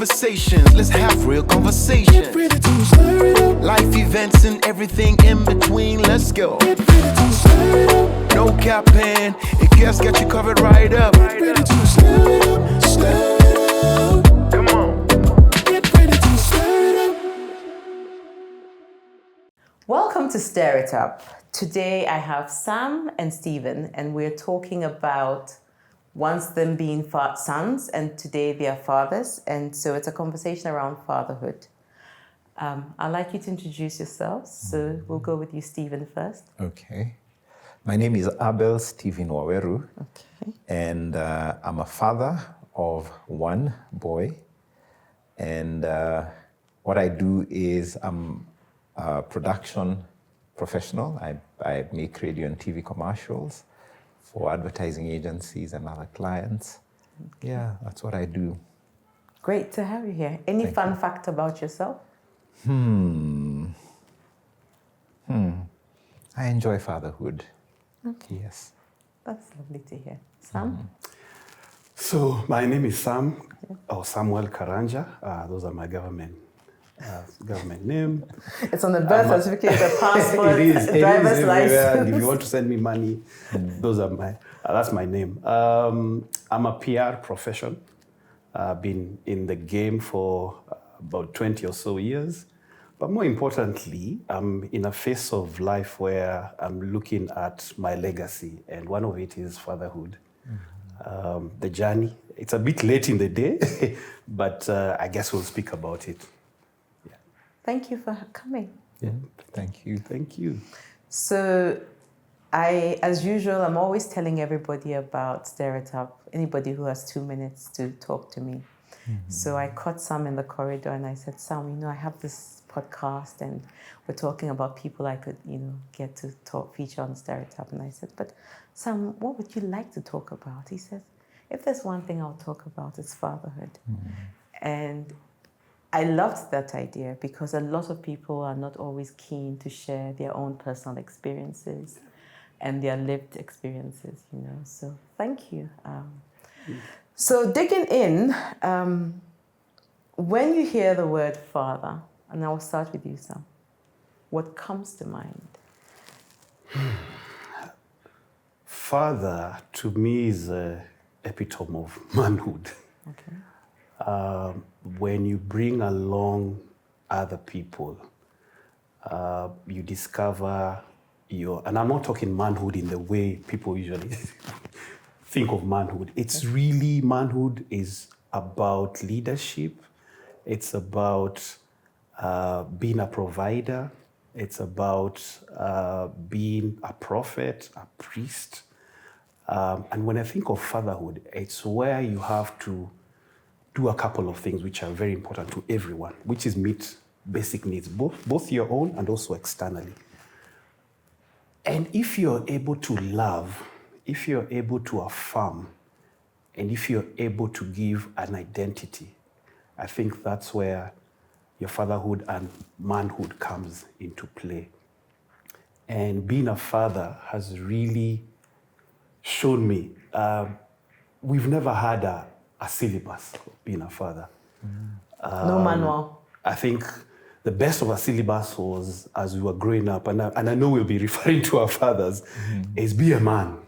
conversations. Let's have real conversations. Get ready to stir it up. Life events and everything in between. Let's go. Get ready to stir it up. No capping. If guests got you covered right up. Get ready to stir it up. Stir it up. Come on. Get ready to stir it up. Welcome to Stir It Up. Today I have Sam and Stephen, and we're talking about once them being sons, and today they are fathers. And so it's a conversation around fatherhood. I'd like you to introduce yourselves. So we'll go with you, Stephen, first. Okay. My name is Abel Stephen Waweru, Okay. and I'm a father of one boy. And what I do is I'm a production professional. I make radio and TV commercials for advertising agencies and other clients. Okay. Yeah, that's what I do. Great to have you here. Any Thank fun you. fact about yourself? I enjoy fatherhood. Okay. Yes. That's lovely to hear. Sam? So my name is Sam, or Samuel Karanja. Those are my government name. It's on the birth certificate, the passport, It is driver's everywhere. license. If you want to send me money, those are that's my name. I'm a PR profession. I've been in the game for about 20 or so years. But more importantly, I'm in a phase of life where I'm looking at my legacy, and one of it is fatherhood. The journey, it's a bit late in the day, but I guess we'll speak about it. Yeah. Thank you for coming. Yeah. Thank you. Thank you. So as usual, I'm always telling everybody about Stir It Up. Anybody who has 2 minutes to talk to me. So I caught Sam in the corridor and I said, Sam, I have this podcast and we're talking about people I could, get to feature on Stir It Up. And I said, but Sam, what would you like to talk about? He says, if there's one thing I'll talk about, it's fatherhood. And I loved that idea because a lot of people are not always keen to share their own personal experiences and their lived experiences, So thank you. So digging in, when you hear the word father, and I'll start with you, Sam, what comes to mind? Father, to me, is an epitome of manhood. Okay. When you bring along other people, you discover and I'm not talking manhood in the way people usually think of manhood. It's really, manhood is about leadership. It's about being a provider. It's about being a prophet, a priest. And when I think of fatherhood, it's where you have to do a couple of things which are very important to everyone, which is meet basic needs, both your own and also externally. And if you're able to love, if you're able to affirm, and if you're able to give an identity, I think that's where your fatherhood and manhood comes into play. And being a father has really shown me, we've never had a syllabus of being a father. No manual. I think the best of our syllabus was as we were growing up, and I know we'll be referring to our fathers, is be a man.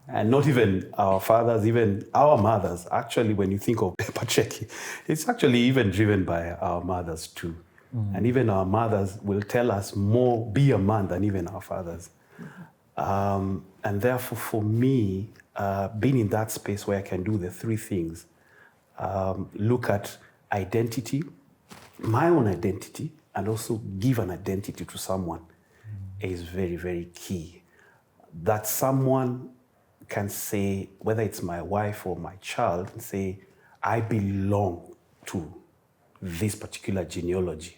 And not even our fathers, even our mothers. Actually, when you think of Pacheki, it's actually even driven by our mothers too. And even our mothers will tell us more, be a man, than even our fathers. And therefore, for me, being in that space where I can do the three things, look at identity, my own identity, and also give an identity to someone is very, very key. That someone can say, whether it's my wife or my child, and say, I belong to this particular genealogy.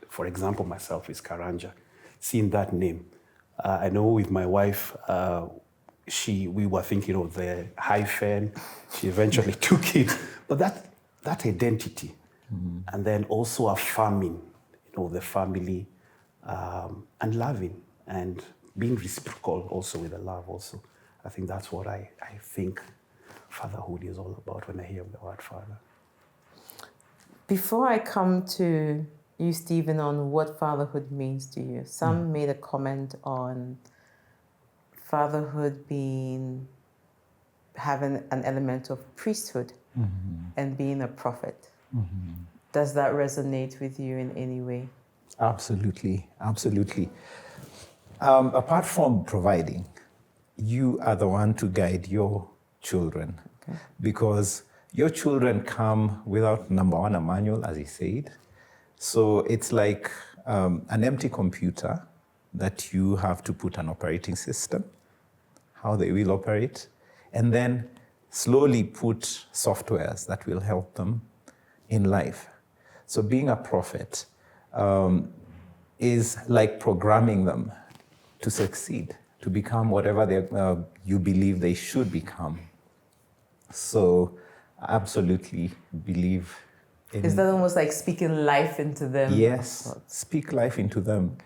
For example, myself is Karanja. Seeing that name, I know with my wife, we were thinking of the hyphen. She eventually took it, but that identity, and then also affirming, the family, and loving and being reciprocal also with the love also. I think that's what I think fatherhood is all about when I hear the word father. Before I come to you, Stephen, on what fatherhood means to you, some made a comment on fatherhood having an element of priesthood and being a prophet. Does that resonate with you in any way? Absolutely, absolutely. Apart from providing, you are the one to guide your children, because your children come without, number one, a manual, as he said. So it's like an empty computer that you have to put an operating system, how they will operate, and then slowly put softwares that will help them in life. So being a prophet is like programming them to succeed, to become whatever you believe they should become. So I absolutely believe in... Is that almost like speaking life into them? Yes, speak life into them.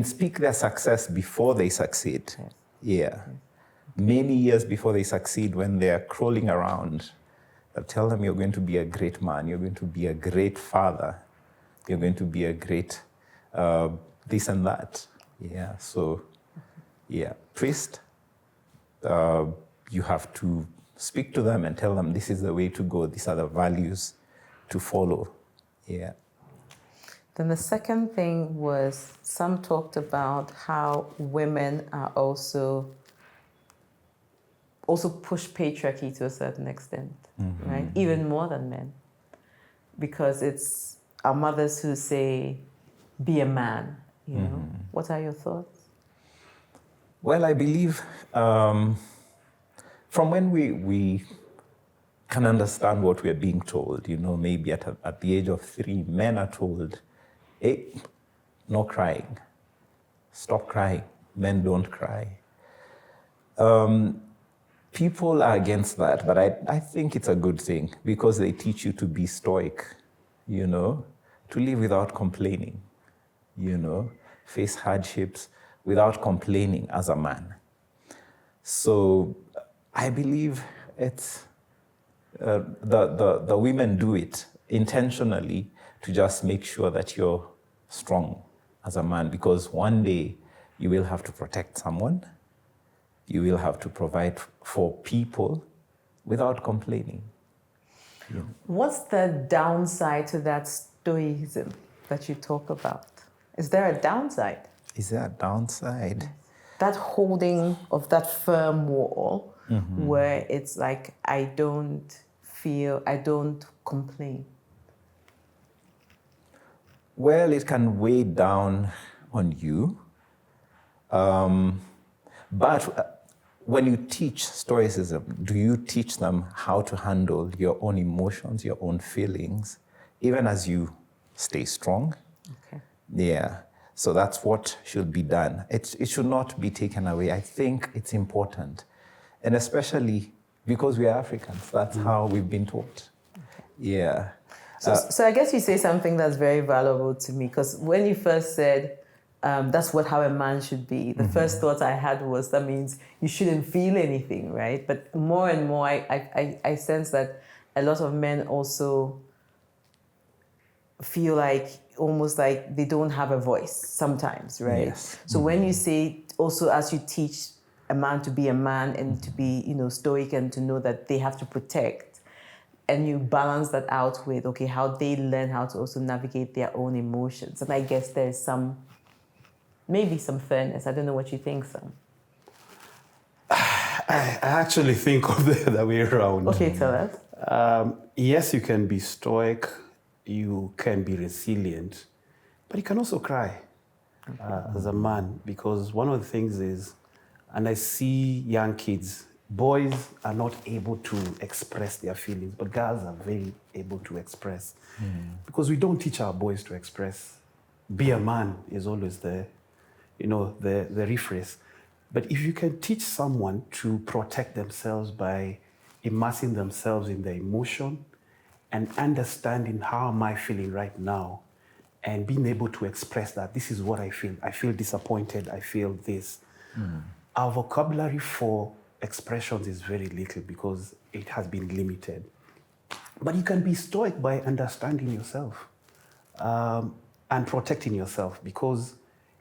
Speak their success before they succeed. Yes. Yeah. Many years before they succeed, when they're crawling around, I'll tell them, you're going to be a great man, you're going to be a great father, you're going to be a great this and that. Yeah, so, yeah. Priest, you have to speak to them and tell them this is the way to go, these are the values to follow. Yeah. Then the second thing was, some talked about how women are also push patriarchy to a certain extent, right? Even more than men. Because it's our mothers who say, be a man, you know? What are your thoughts? Well, I believe from when we can understand what we're being told, maybe at the age of 3, men are told, hey, no crying, stop crying, men don't cry. People are against that, but I think it's a good thing, because they teach you to be stoic, to live without complaining, face hardships without complaining as a man. So I believe it's the women do it intentionally to just make sure that you're strong as a man, because one day you will have to protect someone, you will have to provide for people without complaining. Yeah. What's the downside to that stoicism that you talk about? Is there a downside? Is there a downside? That holding of that firm wall where it's like, I don't complain. Well, it can weigh down on you. But when you teach stoicism, do you teach them how to handle your own emotions, your own feelings, even as you stay strong? Okay. Yeah. So that's what should be done. It should not be taken away. I think it's important. And especially because we are Africans, that's how we've been taught. Yeah. So I guess you say something that's very valuable to me, because when you first said, that's how a man should be, the first thought I had was, that means you shouldn't feel anything, right? But more and more, I sense that a lot of men also feel almost like they don't have a voice sometimes, right? Yes. So when you say, also as you teach a man to be a man and to be, stoic, and to know that they have to protect, and you balance that out with, okay, how they learn how to also navigate their own emotions. And I guess there's maybe some fairness. I don't know what you think, Sam. I actually think of the other way around. Okay, tell us. Yes, you can be stoic, you can be resilient, but you can also cry as a man, because one of the things is, and I see young kids, boys are not able to express their feelings, but girls are very able to express. Because we don't teach our boys to express. Be a man is always the rephrase. But if you can teach someone to protect themselves by immersing themselves in the emotion and understanding, how am I feeling right now, and being able to express that, this is what I feel disappointed, I feel this. Our vocabulary for expressions is very little because it has been limited. But you can be stoic by understanding yourself and protecting yourself. Because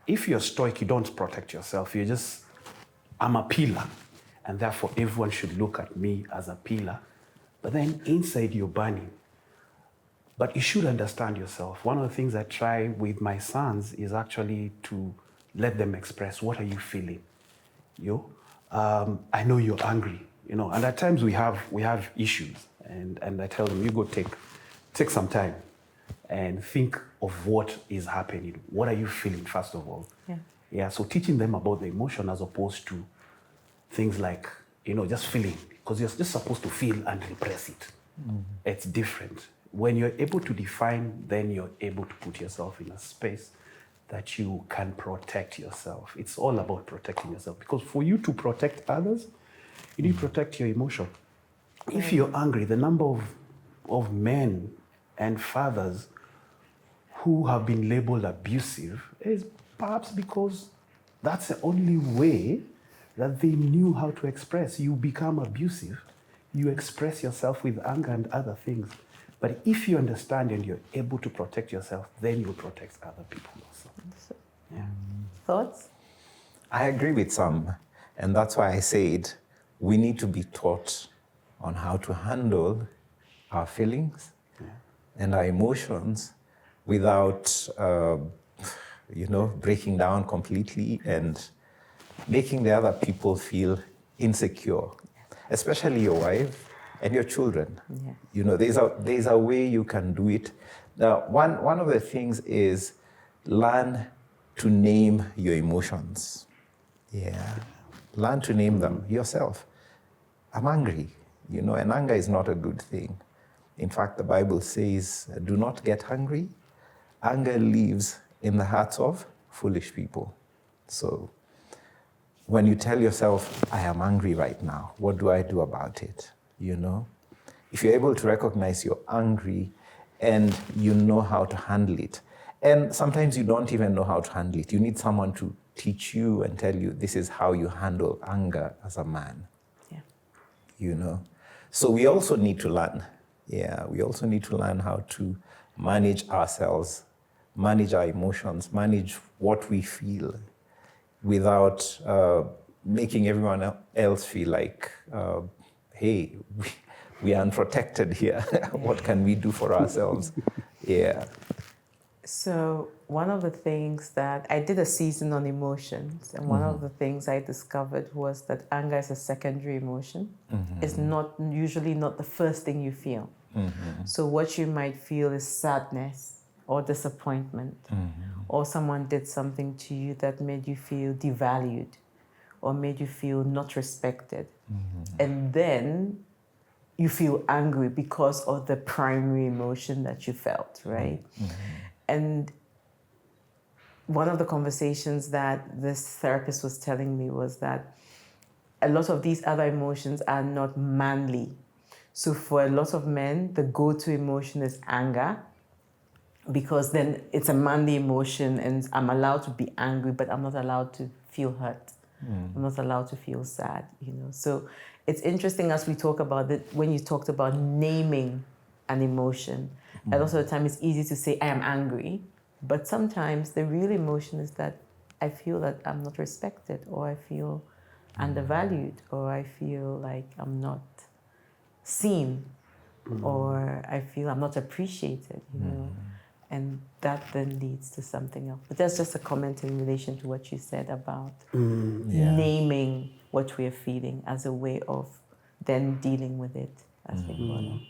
if you're stoic, you don't protect yourself. You're just, I'm a pillar. And therefore, everyone should look at me as a pillar. But then inside, you're burning. But you should understand yourself. One of the things I try with my sons is actually to let them express, what are you feeling? I know you're angry, and at times we have issues, and I tell them, you go take some time and think of what is happening. What are you feeling, first of all? Yeah. So teaching them about the emotion as opposed to things like, just feeling, because you're just supposed to feel and repress it. It's different. When you're able to define, then you're able to put yourself in a space that you can protect yourself. It's all about protecting yourself, because for you to protect others, you need to protect your emotion. If you're angry, the number of men and fathers who have been labeled abusive is perhaps because that's the only way that they knew how to express. You become abusive, you express yourself with anger and other things. But if you understand and you're able to protect yourself, then you'll protect other people also. Yeah. Thoughts? I agree with some, and that's why I said we need to be taught on how to handle our feelings and our emotions without, breaking down completely and making the other people feel insecure, especially your wife and your children. Yeah. There's a way you can do it. Now, one of the things is learn to name your emotions. Yeah. Learn to name them yourself. I'm angry, and anger is not a good thing. In fact, the Bible says, do not get hungry. Anger lives in the hearts of foolish people. So when you tell yourself, I am angry right now, what do I do about it? If you're able to recognize you're angry and you know how to handle it, and sometimes you don't even know how to handle it. You need someone to teach you and tell you this is how you handle anger as a man. Yeah. So we also need to learn. Yeah, we also need to learn how to manage ourselves, manage our emotions, manage what we feel without making everyone else feel like, hey, we are unprotected here. What can we do for ourselves? Yeah. So one of the things that I did a season on emotions, and one of the things I discovered was that anger is a secondary emotion. It's usually not the first thing you feel. So what you might feel is sadness or disappointment, or someone did something to you that made you feel devalued or made you feel not respected. And then you feel angry because of the primary emotion that you felt, right? And one of the conversations that this therapist was telling me was that a lot of these other emotions are not manly. So for a lot of men, the go-to emotion is anger, because then it's a manly emotion and I'm allowed to be angry, but I'm not allowed to feel hurt. I'm not allowed to feel sad, So it's interesting as we talk about it, when you talked about naming an emotion, a lot of the time it's easy to say, I am angry, but sometimes the real emotion is that I feel that I'm not respected, or I feel undervalued, or I feel like I'm not seen, or I feel I'm not appreciated, And that then leads to something else. But that's just a comment in relation to what you said about naming what we're feeling as a way of then dealing with it as we go along.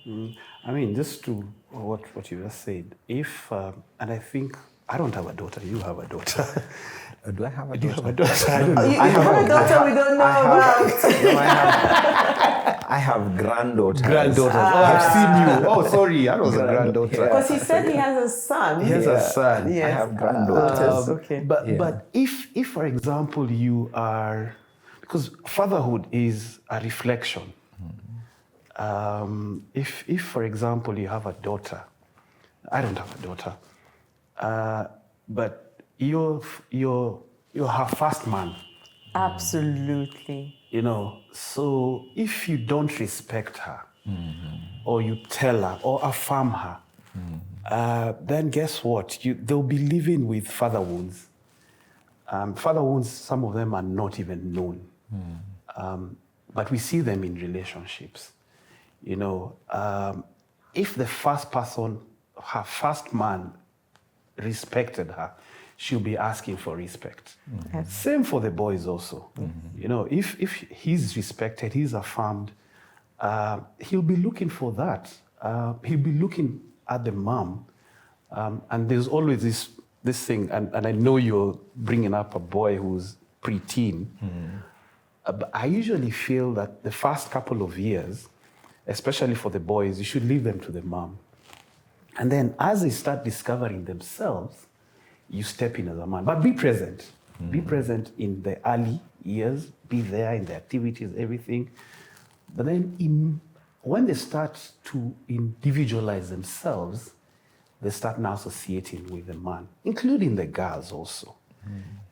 I mean, just to what you just said, and I think, I don't have a daughter, you have a daughter. Do I have a daughter? Do you have a daughter? I don't know. You have a daughter we don't know about. I have granddaughters. Granddaughters. I've seen you. Oh, sorry, I was a granddaughter. Because he said he has a son. He has a son. Yes. I have granddaughters. Okay. But if for example you are, because fatherhood is a reflection. If for example you have a daughter, I don't have a daughter, but you're her first man. Absolutely. So if you don't respect her, or you tell her or affirm her, then guess what? They'll be living with father wounds. Father wounds, some of them are not even known. But we see them in relationships. You know, if the first person, her first man, respected her, she'll be asking for respect. Yes. Same for the boys also. You know, if he's respected, he's affirmed, he'll be looking for that. He'll be looking at the mom. And there's always this thing, and I know you're bringing up a boy who's preteen, but I usually feel that the first couple of years, especially for the boys, you should leave them to the mom. And then as they start discovering themselves, you step in as a man. But be present. Be present in the early years. Be there in the activities, everything. But then when they start to individualize themselves, they start now associating with the man, including the girls also.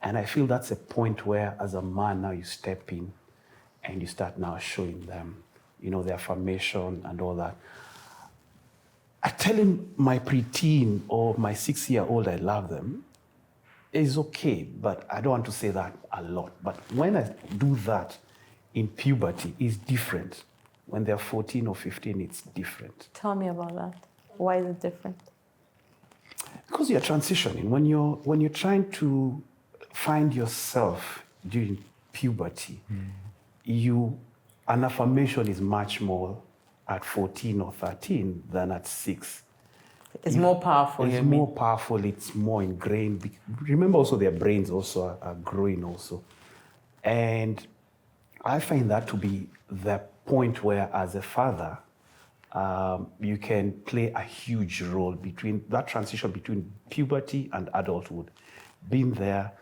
And I feel that's a point where, as a man, now you step in and you start now showing them, you know, the affirmation and all that. I tell him my preteen or my 6-year-old I love them is okay, but I don't want to say that a lot. But when I do that in puberty, it's different. When they're 14 or 15, it's different. Tell me about that. Why is it different? Because you're transitioning. When you're trying to find yourself during puberty, an affirmation is much more at 14 or 13 than at 6. It's more powerful. It's more powerful. It's more ingrained. Remember, also their brains also are growing also, and I find that to be the point where, as a father, you can play a huge role between that transition between puberty and adulthood, being there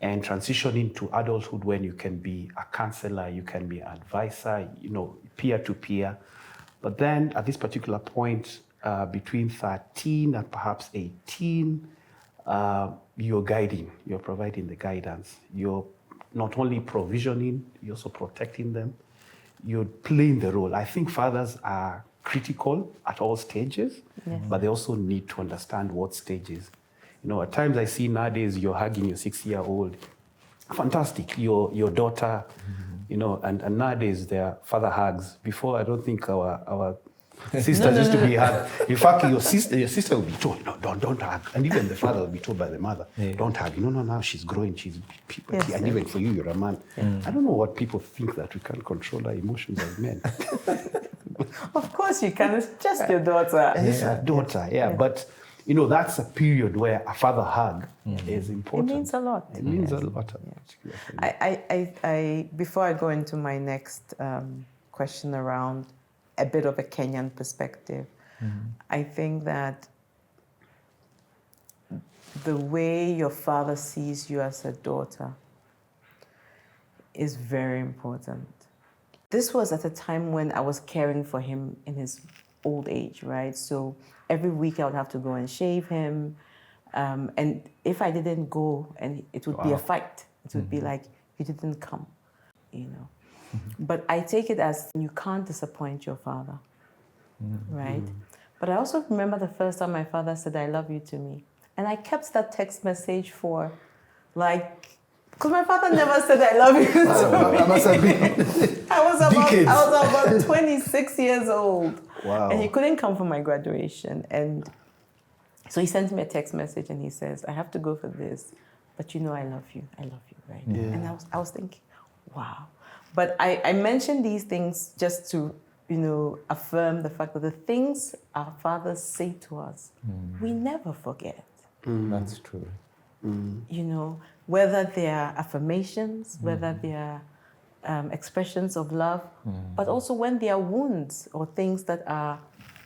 and transitioning to adulthood when you can be a counselor, you can be an advisor, you know, peer to peer. But then at this particular point, between 13 and perhaps 18, you're guiding, you're providing the guidance. You're not only provisioning, you're also protecting them. You're playing the role. I think fathers are critical at all stages, but they also need to understand what stages. You know, at times I see nowadays you're hugging your 6-year-old. Fantastic, your daughter, you know, and nowadays there are father hugs. Before, I don't think our sisters used to be hugged. In fact, your sister will be told, no, don't hug. And even the father will be told by the mother, don't hug. No, now she's growing, she's puberty, and even for you, you're a man. I don't know what people think, that we can't control our emotions as men. Of course you can. It's just your daughter. It's a daughter, but you know, that's a period where a father hug is important. It means a lot. It means a lot. I before I go into my next question around a bit of a Kenyan perspective, I think that the way your father sees you as a daughter is very important. This was at a time when I was caring for him in his old age, right? So every week I would have to go and shave him. And if I didn't go, and it would be a fight. It would be like, you didn't come, you know. But I take it as you can't disappoint your father, right? But I also remember the first time my father said, I love you to me. And I kept that text message for like, because my father never said I love you to me. I must have been I was about 26 years old. Wow. And he couldn't come for my graduation. And so he sent me a text message and he says, I have to go for this, but you know I love you, right? Yeah. And I was thinking, wow. But I mentioned these things just to, you know, affirm the fact that the things our fathers say to us, we never forget. That's true. You know, whether they are affirmations, whether they are expressions of love, but also when they are wounds or things that are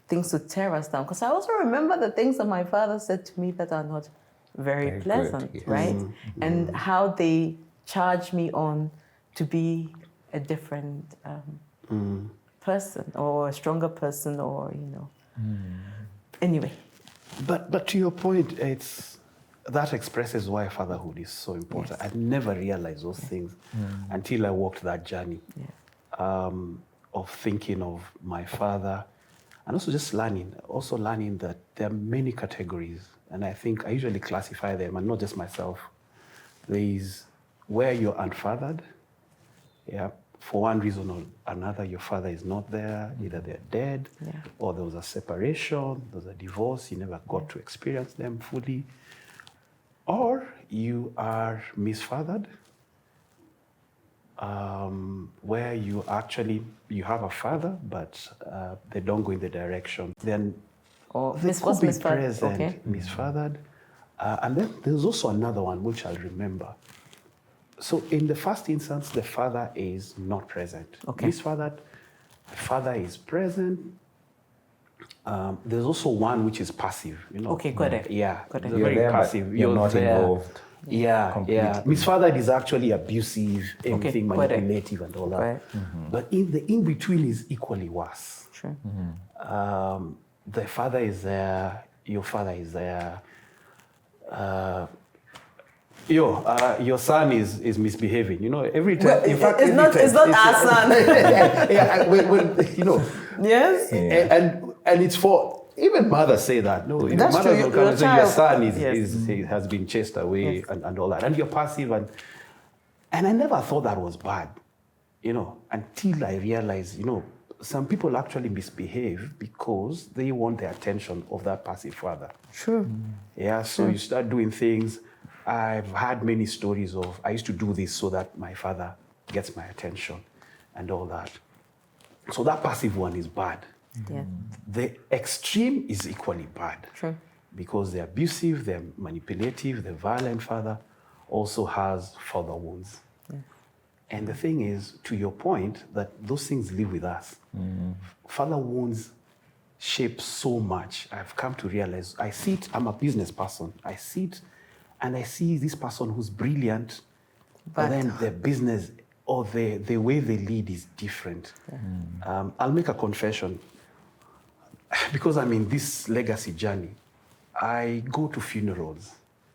things to tear us down. Because I also remember the things that my father said to me that are not very pleasant, good, yes. right? And how they charge me on to be a different person or a stronger person, or, you know. Anyway. But to your point, that expresses why fatherhood is so important. Yes. I never realized those things until I walked that journey of thinking of my father. And also just learning that there are many categories. And I think I usually classify them, and not just myself. There is where you're unfathered. Yeah. For one reason or another, your father is not there. Either they're dead, or there was a separation, there was a divorce, you never got to experience them fully. Or you are misfathered, where you have a father, but they don't go in the direction. Then they could be present, misfathered. And then there's also another one, which I'll remember. So in the first instance, the father is not present. Misfathered, the father is present. There's also one which is passive. Okay, got it. Yeah, Got it. they're very there, passive. you're not there. involved. Yeah, yeah. Misfathered is actually abusive, everything got it. manipulative and all that. Right. But in the in-between is equally worse. Sure. The father is there, your father is there. Your son is misbehaving. Every time. In fact, it's not our son. Yeah, when. Yes. And it's for even mothers say that. No, That's mothers true. will come and say your son has been chased away and all that, and you're passive and I never thought that was bad, until I realized, some people actually misbehave because they want the attention of that passive father. True. Yeah, so you start doing things. I've had many stories of, I used to do this so that my father gets my attention and all that. So that passive one is bad. Yeah. The extreme is equally bad. True. Because they're abusive, they're manipulative, the violent father also has father wounds. Yeah. And the thing is, to your point, that those things live with us. Father wounds shape so much. I've come to realize, I see it, I'm a business person. I see it, and I see this person who's brilliant, but then their business or the way they lead is different. I'll make a confession. Because I'm in this legacy journey, I go to funerals,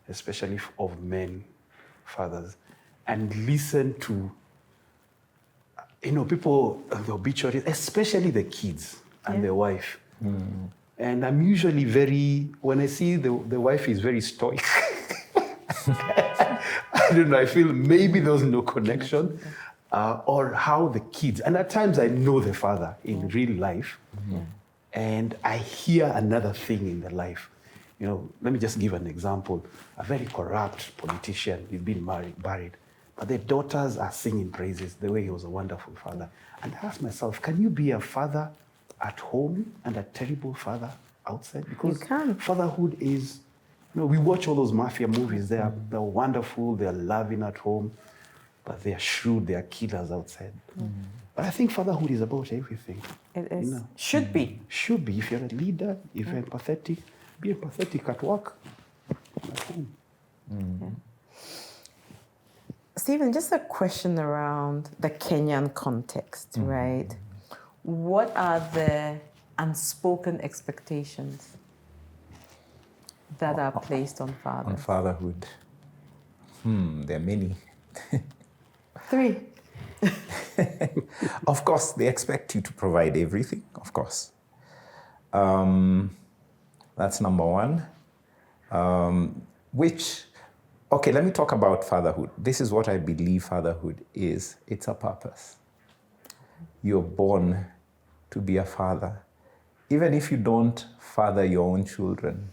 especially of men, fathers, and listen to, people, the obituaries, especially the kids and the wife. And I'm usually when I see the wife is very stoic, I don't know, I feel maybe there was no connection, or how the kids, and at times I know the father in real life, and I hear another thing in their life. Let me just give an example. A very corrupt politician, he's been buried, but the daughters are singing praises, the way he was a wonderful father. And I ask myself, can you be a father at home and a terrible father outside? Because fatherhood is, we watch all those mafia movies, they're wonderful, they're loving at home, but they're shrewd, they're killers outside. But I think fatherhood is about everything. It is. Should be. Should be. If you're a leader, if you're empathetic, be empathetic at work, at home. Yeah. Stephen, just a question around the Kenyan context, right? What are the unspoken expectations that are placed on fathers? On fatherhood. There are many. 3. Of course, they expect you to provide everything, of course. That's number one. Okay, let me talk about fatherhood. This is what I believe fatherhood is. It's a purpose. You're born to be a father. Even if you don't father your own children,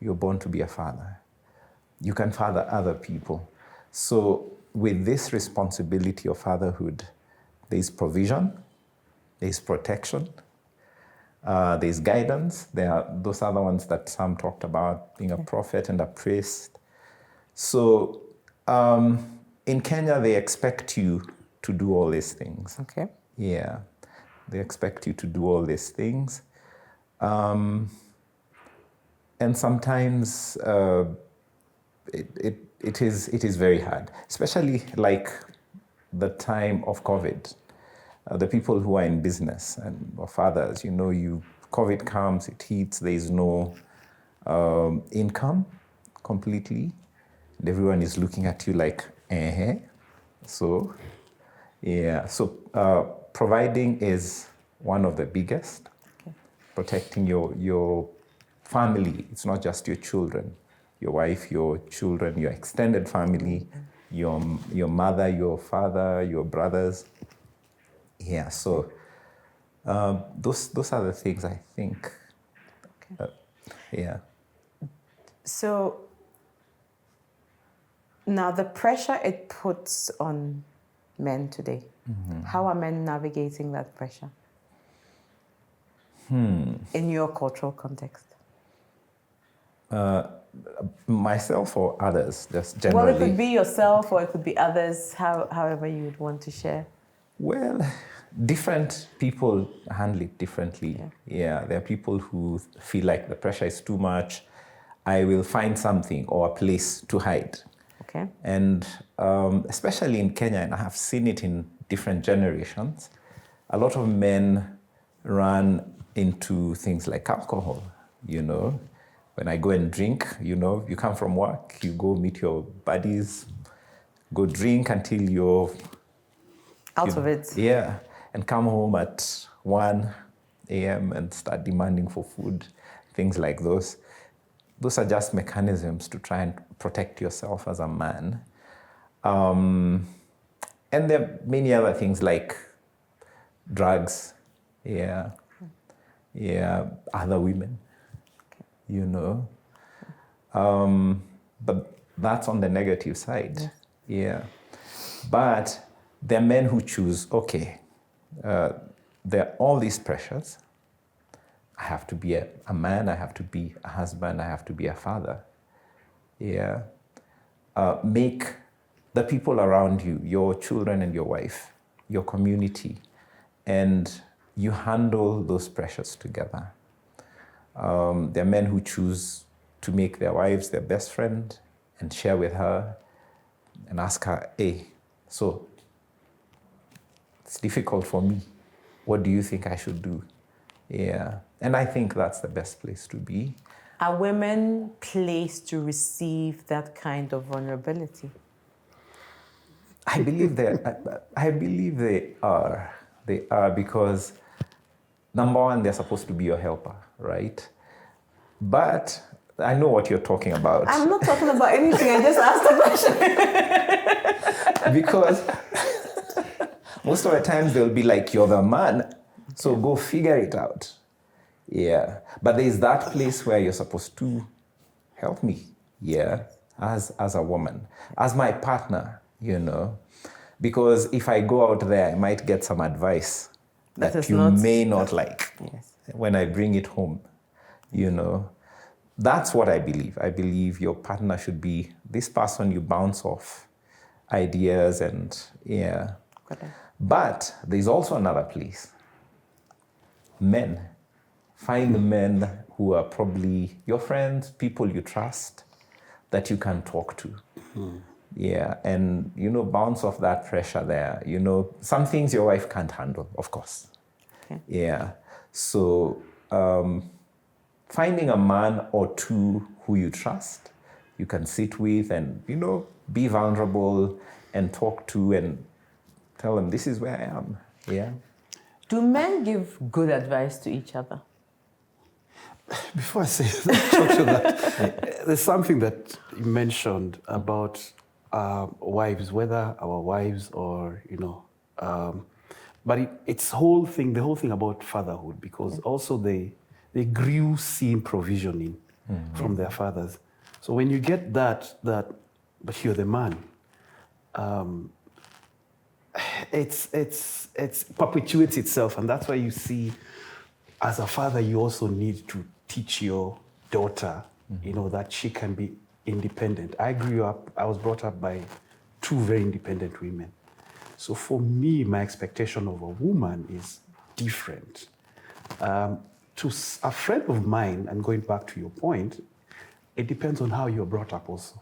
you're born to be a father. You can father other people. So with this responsibility of fatherhood, there's provision, there's protection, there's guidance. There are those other ones that Sam talked about, being a prophet and a priest. So in Kenya, they expect you to do all these things. Okay. Yeah, they expect you to do all these things. And sometimes it is very hard, especially like the time of COVID. The people who are in business and fathers, COVID comes, it hits, there is no income completely. And everyone is looking at you like, So, yeah. So providing is one of the biggest. protecting your family. It's not just your children, your wife, your children, your extended family, your mother, your father, your brothers. Yeah, so those are the things I think. Yeah. So now the pressure it puts on men today, how are men navigating that pressure? In your cultural context? Myself or others, just generally? Well, it could be yourself or it could be others, however you would want to share. Well, different people handle it differently. Yeah, there are people who feel like the pressure is too much. I will find something or a place to hide. Okay. And especially in Kenya, and I have seen it in different generations, a lot of men run into things like alcohol, you know. When I go and drink, you know, you come from work, you go meet your buddies, go drink until you're Out of it. Yeah, and come home at 1 a.m. and start demanding for food, things like those. Those are just mechanisms to try and protect yourself as a man. And there are many other things like drugs, other women, you know. But that's on the negative side, But there are men who choose, okay, there are all these pressures. I have to be a man, I have to be a husband, I have to be a father. Make the people around you, your children and your wife, your community, and you handle those pressures together. There are men who choose to make their wives their best friend and share with her and ask her, hey, so it's difficult for me. What do you think I should do? Yeah. And I think that's the best place to be. Are women placed to receive that kind of vulnerability? I believe they are. They are because, number one, they're supposed to be your helper, right? But I know what you're talking about. I'm not talking about anything. I just asked a question. Because most of the times they'll be like, you're the man, so go figure it out. Yeah. But there's that place where you're supposed to help me, as a woman, as my partner, you know. Because if I go out there, I might get some advice that you may not like when I bring it home, you know. That's what I believe. I believe your partner should be this person you bounce off ideas and, But there's also another place. Men. Find men who are probably your friends, people you trust, that you can talk to. And, you know, bounce off that pressure there. You know, some things your wife can't handle, of course. So finding a man or two who you trust, you can sit with and, you know, be vulnerable and talk to and tell them, this is where I am. Do men give good advice to each other? Before I say that, there's something that you mentioned about wives, whether our wives or, you know, but it's the whole thing about fatherhood, because also they grew seeing provisioning from their fathers. So when you get that, but you're the man, it's perpetuates itself, and that's why you see, as a father, you also need to teach your daughter, you know, that she can be independent. I was brought up by two very independent women. So for me, my expectation of a woman is different. To a friend of mine, and going back to your point, it depends on how you're brought up also.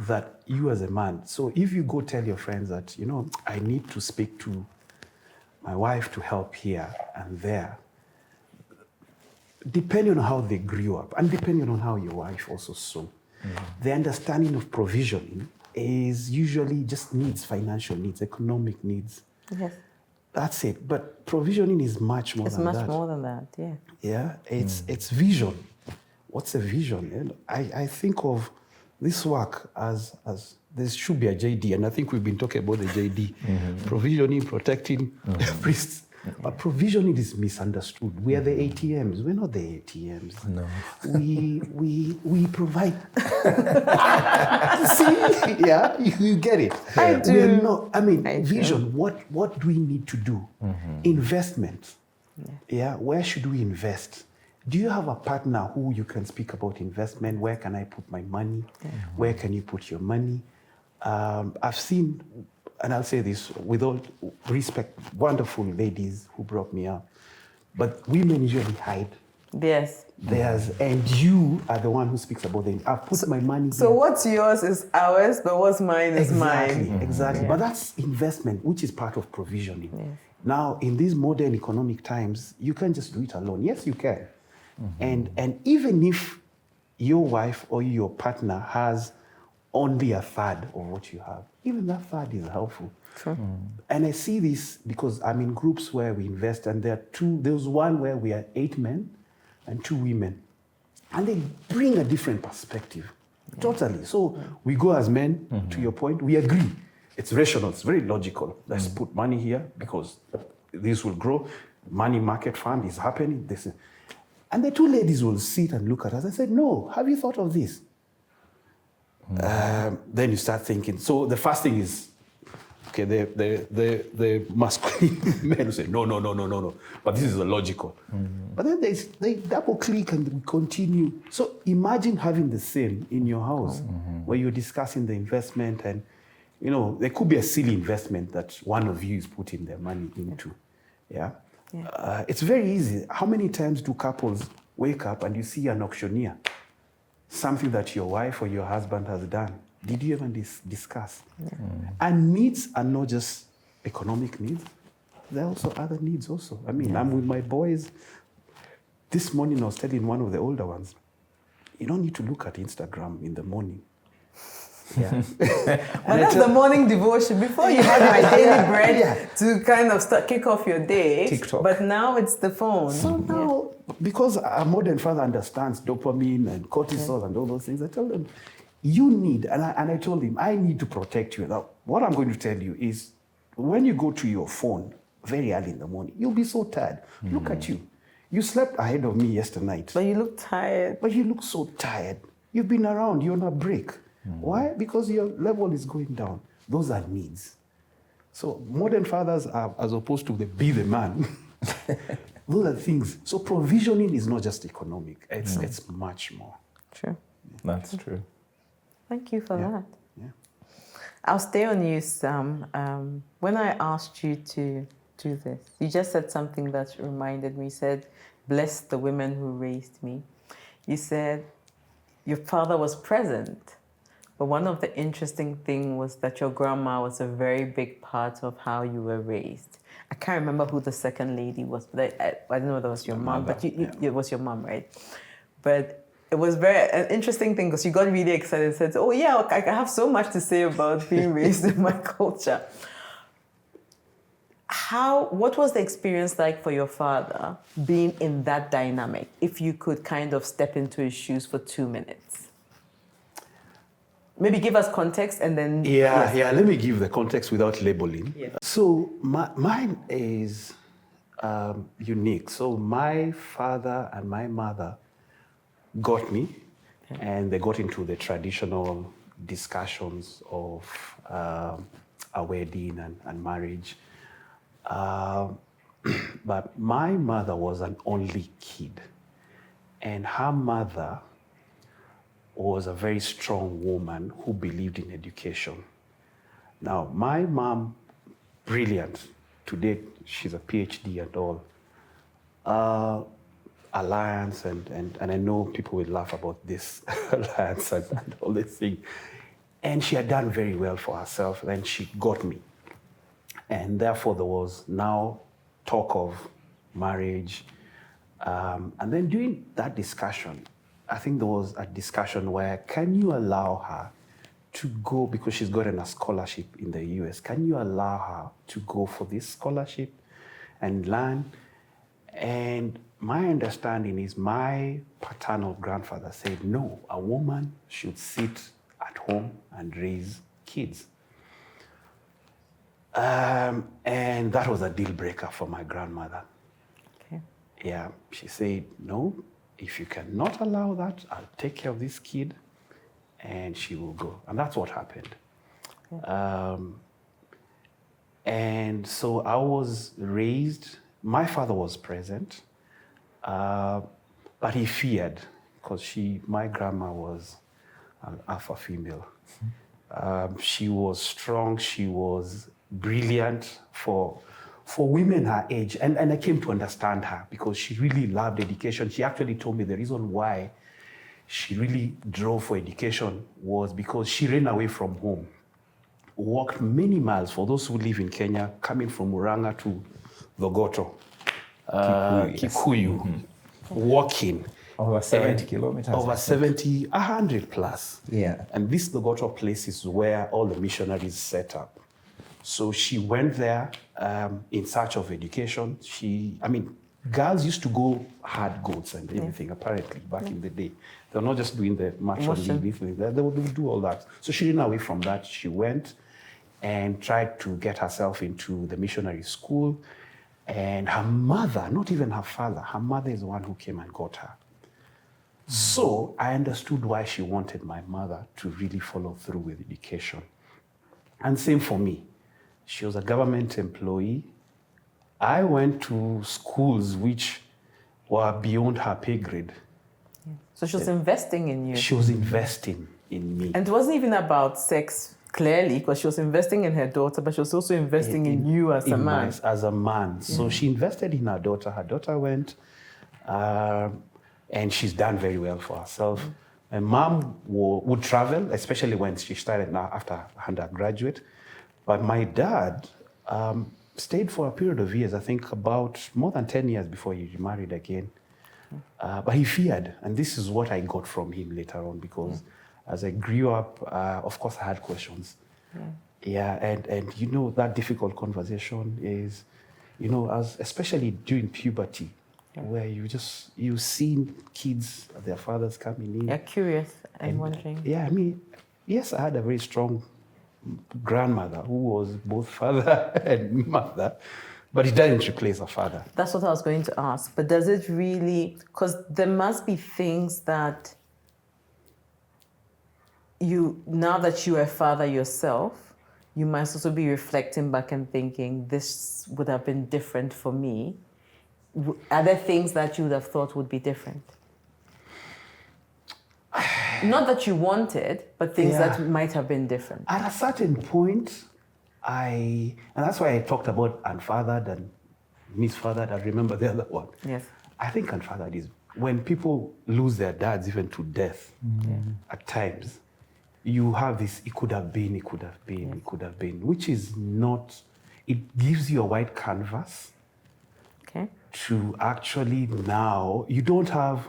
That you as a man, so if you go tell your friends that, you know, I need to speak to my wife to help here and there, depending on how they grew up and depending on how your wife also saw, the understanding of provisioning is usually just needs, financial needs, economic needs. That's it. But provisioning is much more It's than much that. more than that, yeah. Yeah, it's vision. What's a vision? And I think of this work as there should be a JD, and I think we've been talking about the JD, provisioning, protecting, priests. But provisioning is misunderstood. We are the ATMs. We're not the ATMs. No. We provide. See, yeah, you get it. I do. We're not. I mean, I do. vision. What do we need to do? Investment. Yeah, where should we invest? Do you have a partner who you can speak about investment? Where can I put my money? Where can you put your money? I've seen, and I'll say this with all respect, wonderful ladies who brought me up, but women usually hide Yes. theirs, and you are the one who speaks about them. I've put my money So here. what's yours is ours, but what's mine is mine. Exactly. But that's investment, which is part of provisioning. Now, in these modern economic times, you can't just do it alone. Yes, you can. And even if your wife or your partner has only a third of what you have, even that third is helpful. True. And I see this because I'm in groups where we invest, and there's one where we are 8 men and 2 women. And they bring a different perspective. Totally. So we go as men, to your point, we agree. It's rational, it's very logical. Let's put money here because this will grow. Money market fund is happening. And the 2 ladies will sit and look at us and say, no, have you thought of this? Then you start thinking. So the first thing is, okay, the masculine men will say, no. But this is illogical. But then they double click and we continue. So imagine having the same in your house where you're discussing the investment, and there could be a silly investment that one of you is putting their money into. Yeah. It's very easy. How many times do couples wake up and you see an auctioneer? Something that your wife or your husband has done. Did you even discuss? And needs are not just economic needs. There are also other needs also. I mean, I'm with my boys. This morning I was telling one of the older ones, you don't need to look at Instagram in the morning. Yeah. But that's the morning devotion. Before you have my daily bread to kind of kick off your day. TikTok. But now it's the phone. So now, because a modern father understands dopamine and cortisol and all those things, I tell them, you need, and I told him, I need to protect you. Now, what I'm going to tell you is, when you go to your phone very early in the morning, you'll be so tired. Look at you. You slept ahead of me yesterday night. But you look tired. But you look so tired. You've been around, you're on a break. Why? Because your level is going down. Those are needs. So modern fathers are, as opposed to be the man, those are things. So provisioning is not just economic. It's much more. True. That's true. Thank you for that. Yeah. I'll stay on you, Sam. When I asked you to do this, you just said something that reminded me. You said, bless the women who raised me. You said your father was present. But one of the interesting things was that your grandma was a very big part of how you were raised. I can't remember who the second lady was, but I don't know if that was your mom, but it was your mom, right? But it was an interesting thing because you got really excited and said, oh yeah, I have so much to say about being raised in my culture. What was the experience like for your father being in that dynamic, if you could kind of step into his shoes for 2 minutes? Maybe give us context and then... Let me give the context without labeling. Yeah. So mine is unique. So my father and my mother got me, and they got into the traditional discussions of a wedding and marriage. But my mother was an only kid, and her mother was a very strong woman who believed in education. Now, my mom, brilliant. Today, she's a PhD and all. Alliance, and I know people will laugh about this alliance and all this thing. And she had done very well for herself, then she got me. And therefore, there was now talk of marriage. And then during that discussion, I think there was a discussion where, can you allow her to go, because she's gotten a scholarship in the US, can you allow her to go for this scholarship and learn. And my understanding is my paternal grandfather said, no, a woman should sit at home and raise kids. And that was a deal breaker for my grandmother. Okay. Yeah, she said, no, if you cannot allow that, I'll take care of this kid, and she will go. And that's what happened. And so I was raised, my father was present, but he feared, because my grandma was an alpha female. She was strong, she was brilliant for women her age. And I came to understand her because she really loved education. She actually told me the reason why she really drove for education was because she ran away from home, walked many miles, for those who live in Kenya, coming from Murang'a to Thogoto, Kikuyu, walking. Over 70 And kilometers. Over 70, 100 plus. Yeah. And this Thogoto place is where all the missionaries set up. So she went there in search of education. Girls used to go herd goats and everything, apparently, back in the day. They were not just doing the march on leave, they would do all that. So she ran away from that. She went and tried to get herself into the missionary school. And her mother, not even her father, her mother is the one who came and got her. So I understood why she wanted my mother to really follow through with education. And same for me. She was a government employee. I went to schools which were beyond her pay grade. So she was investing in you. She was investing in me. And it wasn't even about sex, clearly, because she was investing in her daughter, but she was also investing in you as a man. As a man. So she invested in her daughter. Her daughter went, and she's done very well for herself. My mom would travel, especially when she started now after undergraduate. But my dad stayed for a period of years, I think about more than 10 years before he remarried again. But he feared, and this is what I got from him later on, because as I grew up, of course I had questions. And you know, that difficult conversation is, you know, especially during puberty, where you see kids, their fathers coming in. You're curious and wondering. Yeah, yes, I had a very strong grandmother who was both father and mother, but it doesn't replace a father. That's what I was going to ask. But does it really, because there must be things that now that you are a father yourself, you must also be reflecting back and thinking, this would have been different for me. Are there things that you would have thought would be different? Not that you wanted, but things that might have been different. At a certain point, and that's why I talked about unfathered and misfathered. I remember the other one. Yes. I think unfathered is when people lose their dads even to death. At times, you have this, it could have been, it could have been, it could have been, which is not, it gives you a white canvas to actually now, you don't have,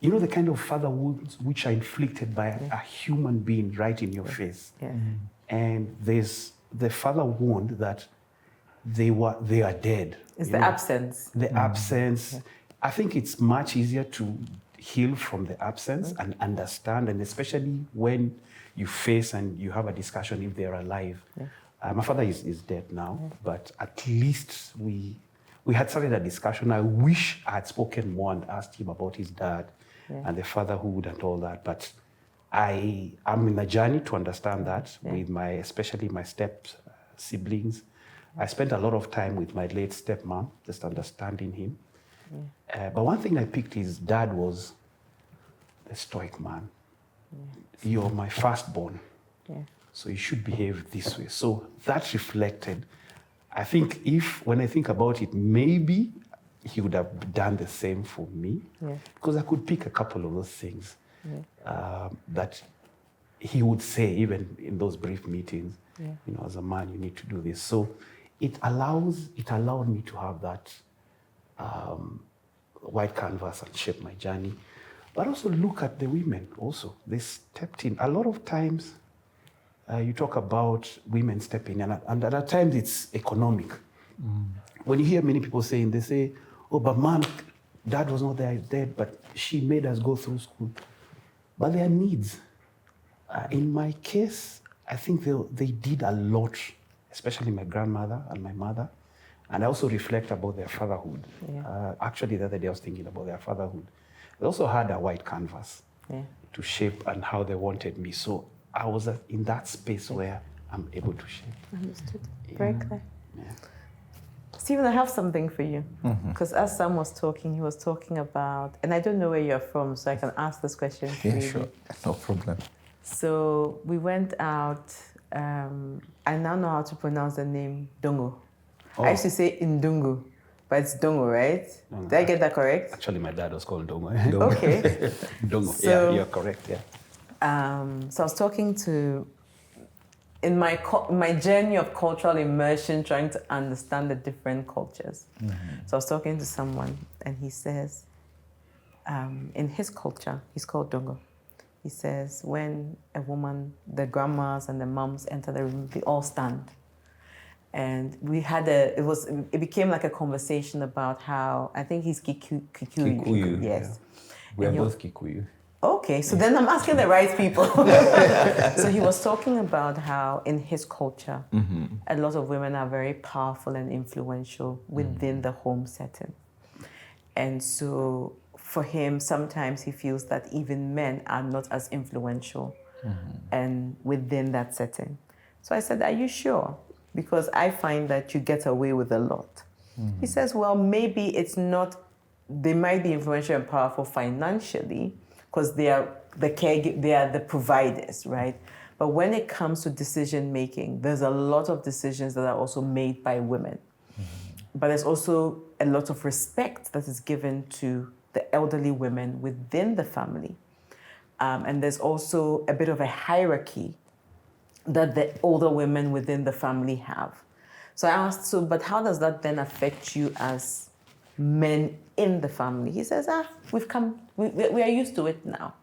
you know, the kind of father wounds which are inflicted by a human being right in your face. And there's the father wound that they are dead. It's the absence. The absence. I think it's much easier to heal from the absence and understand, and especially when you face and you have a discussion if they're alive. My father is dead now, but at least we had started a discussion. I wish I had spoken more and asked him about his dad and the fatherhood and all that, but I'm in a journey to understand that with especially my step siblings. I spent a lot of time with my late stepmom, just understanding him. But one thing I picked, his dad was the stoic man. You're my firstborn, so you should behave this way. So that reflected, I think when I think about it, maybe he would have done the same for me, because I could pick a couple of those things that he would say, even in those brief meetings, you know, as a man, you need to do this. So it allowed me to have that white canvas and shape my journey. But also look at the women also. They stepped in. A lot of times, you talk about women stepping in, and at times it's economic. when you hear many people saying, they say, oh, but mom, dad was not there, he's dead, but she made us go through school. But there are needs. In my case, I think they did a lot, especially my grandmother and my mother. And I also reflect about their fatherhood. Yeah. Actually, the other day I was thinking about their fatherhood. They also had a white canvas to shape and how they wanted me. So I was in that space where I'm able to shape. Understood. Very clear. Yeah. Stephen, I have something for you. Because as Sam was talking, he was talking about, and I don't know where you're from, so I can ask this question freely. Yeah, sure. No problem. So we went out, I now know how to pronounce the name Dongo. Oh. I used to say Indungu, but it's Dongo, right? Dongo. Did I get that correct? Actually, my dad was called Dongo. Okay. Dongo. So- Yeah, you're correct. Yeah. So I was talking to, in my journey of cultural immersion, trying to understand the different cultures. So I was talking to someone, and he says, in his culture, he's called Dongo. He says, when a woman, the grandmas and the moms enter the room, they all stand. And we had it became like a conversation about how, I think he's Kikuyu. Kikuyu, Yes. We're And you're- both Kikuyu. Okay, so then I'm asking the right people. So he was talking about how in his culture, a lot of women are very powerful and influential within the home setting. And so for him, sometimes he feels that even men are not as influential and within that setting. So I said, are you sure? Because I find that you get away with a lot. He says, well, maybe it's not, they might be influential and powerful financially, because they are the providers, right? But when it comes to decision making, there's a lot of decisions that are also made by women. But there's also a lot of respect that is given to the elderly women within the family. And there's also a bit of a hierarchy that the older women within the family have. So I asked, but how does that then affect you as men in the family? He says, we are used to it now.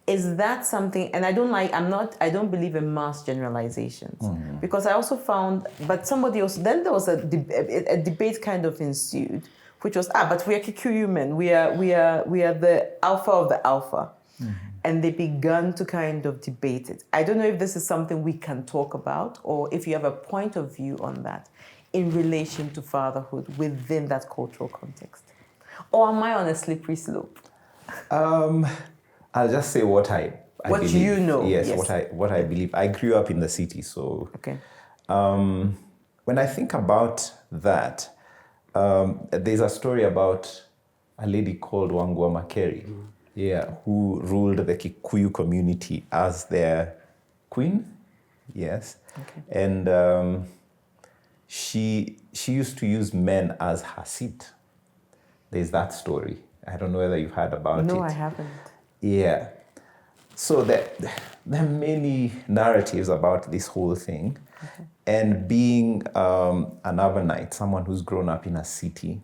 Is that something, and I don't believe in mass generalizations, because I also found, but somebody else, then there was a debate kind of ensued, which was, but we are Kikuyu men, we are the alpha of the alpha. And they began to kind of debate it. I don't know if this is something we can talk about, or if you have a point of view on that in relation to fatherhood within that cultural context. Or am I on a slippery slope? I'll just say what I What believe. you know, Yes, yes. what I believe. I grew up in the city, so Okay. when I think about that, there's a story about a lady called Wangua Makeri, who ruled the Kikuyu community as their queen. Yes. Okay. And she used to use men as her seat. There's that story. I don't know whether you've heard about it. No, I haven't. Yeah. So there are many narratives about this whole thing. Okay. And being an urbanite, someone who's grown up in a city,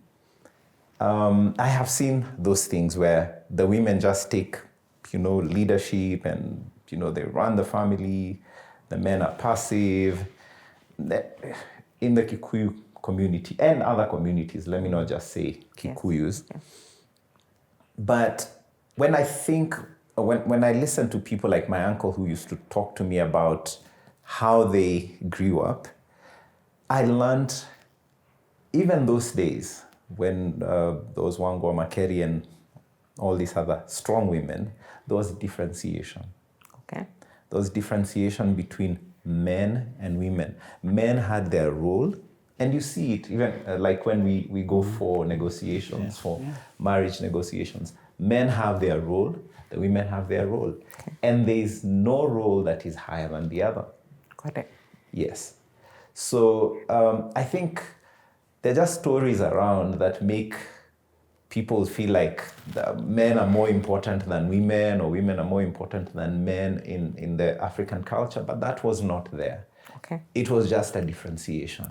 I have seen those things where the women just take, leadership and, they run the family. The men are passive. In the Kikuyu community and other communities, let me not just say Kikuyus. Yes. But when I think, when I listen to people like my uncle who used to talk to me about how they grew up, I learned, even those days, when those Wangua Makeri and all these other strong women, there was differentiation. Okay. There was differentiation between men and women. Men had their role, and you see it even like when we go for negotiations, for marriage negotiations. Men have their role, the women have their role. Okay. And there is no role that is higher than the other. Correct. Yes. So I think there are just stories around that make people feel like the men are more important than women, or women are more important than men in the African culture, but that was not there. Okay. It was just a differentiation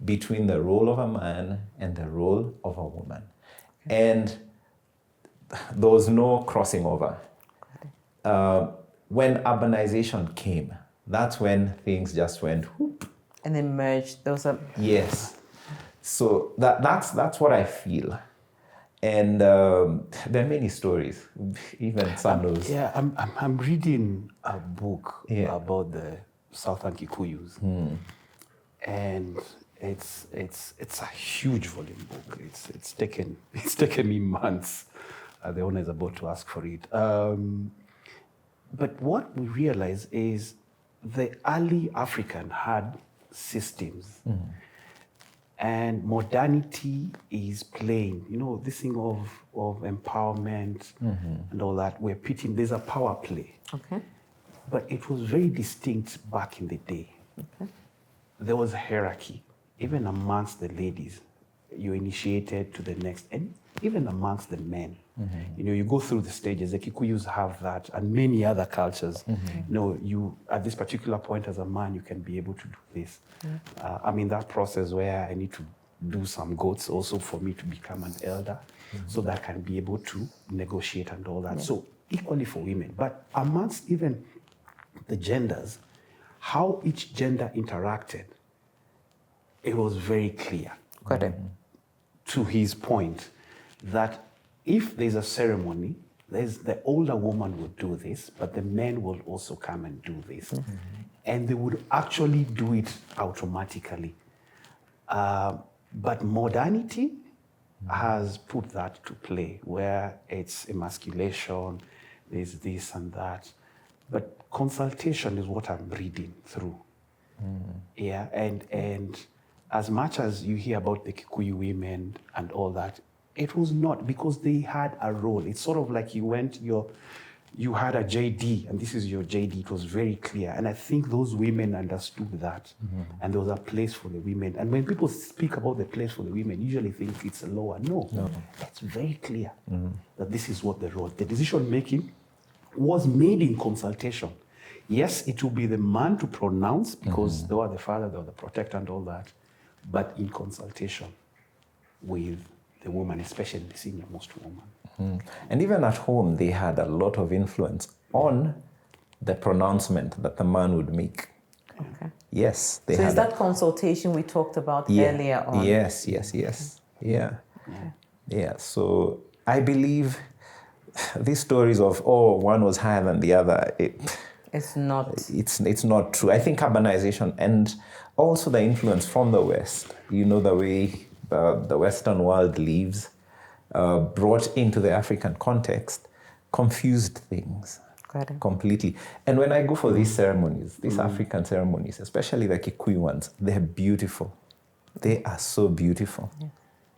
between the role of a man and the role of a woman. And there was no crossing over. When urbanization came, that's when things just went whoop. And then merged. Those are Yes. So that's what I feel. And there are many stories, even Sandoz. Yeah, I'm reading a book Yeah. about the Southern Kikuyus, and it's a huge volume book. It's taken me months. The owner is about to ask for it. But what we realize is the early African had systems. And modernity is playing, this thing of empowerment and all that. We're pitting, there's a power play. Okay. But it was very distinct back in the day. Okay. There was hierarchy, even amongst the ladies. You initiated to the next, and even amongst the men. You go through the stages. The Kikuyus have that, and many other cultures. You at this particular point as a man, you can be able to do this. I'm in that process where I need to do some goats also for me to become an elder, so that I can be able to negotiate and all that. Yeah. So equally for women, but amongst even the genders, how each gender interacted, it was very clear. Got it. To his point, that if there's a ceremony, the older woman would do this, but the men will also come and do this. And they would actually do it automatically. But modernity has put that to play, where it's emasculation, there's this and that. But consultation is what I'm reading through. Yeah, and as much as you hear about the Kikuyu women and all that, it was not, because they had a role. It's sort of like you had a JD, and this is your JD. It was very clear. And I think those women understood that. And there was a place for the women. And when people speak about the place for the women, usually think it's lower. No. It's very clear that this is what the role. The decision making was made in consultation. Yes, it will be the man to pronounce, because they were the father, they were the protector and all that, but in consultation with the woman, especially the senior most woman. And even at home, they had a lot of influence on the pronouncement that the man would make. Okay. Yes, they So had is that consultation we talked about earlier on? Yes. Yeah. Yeah. So I believe these stories of, one was higher than the other, It's not. it's not true. I think urbanization and also the influence from the West, the way the Western world lives, brought into the African context, confused things Got it. completely. And when I go for these ceremonies, these African ceremonies, especially the Kikuyu ones, they're beautiful. They are so beautiful.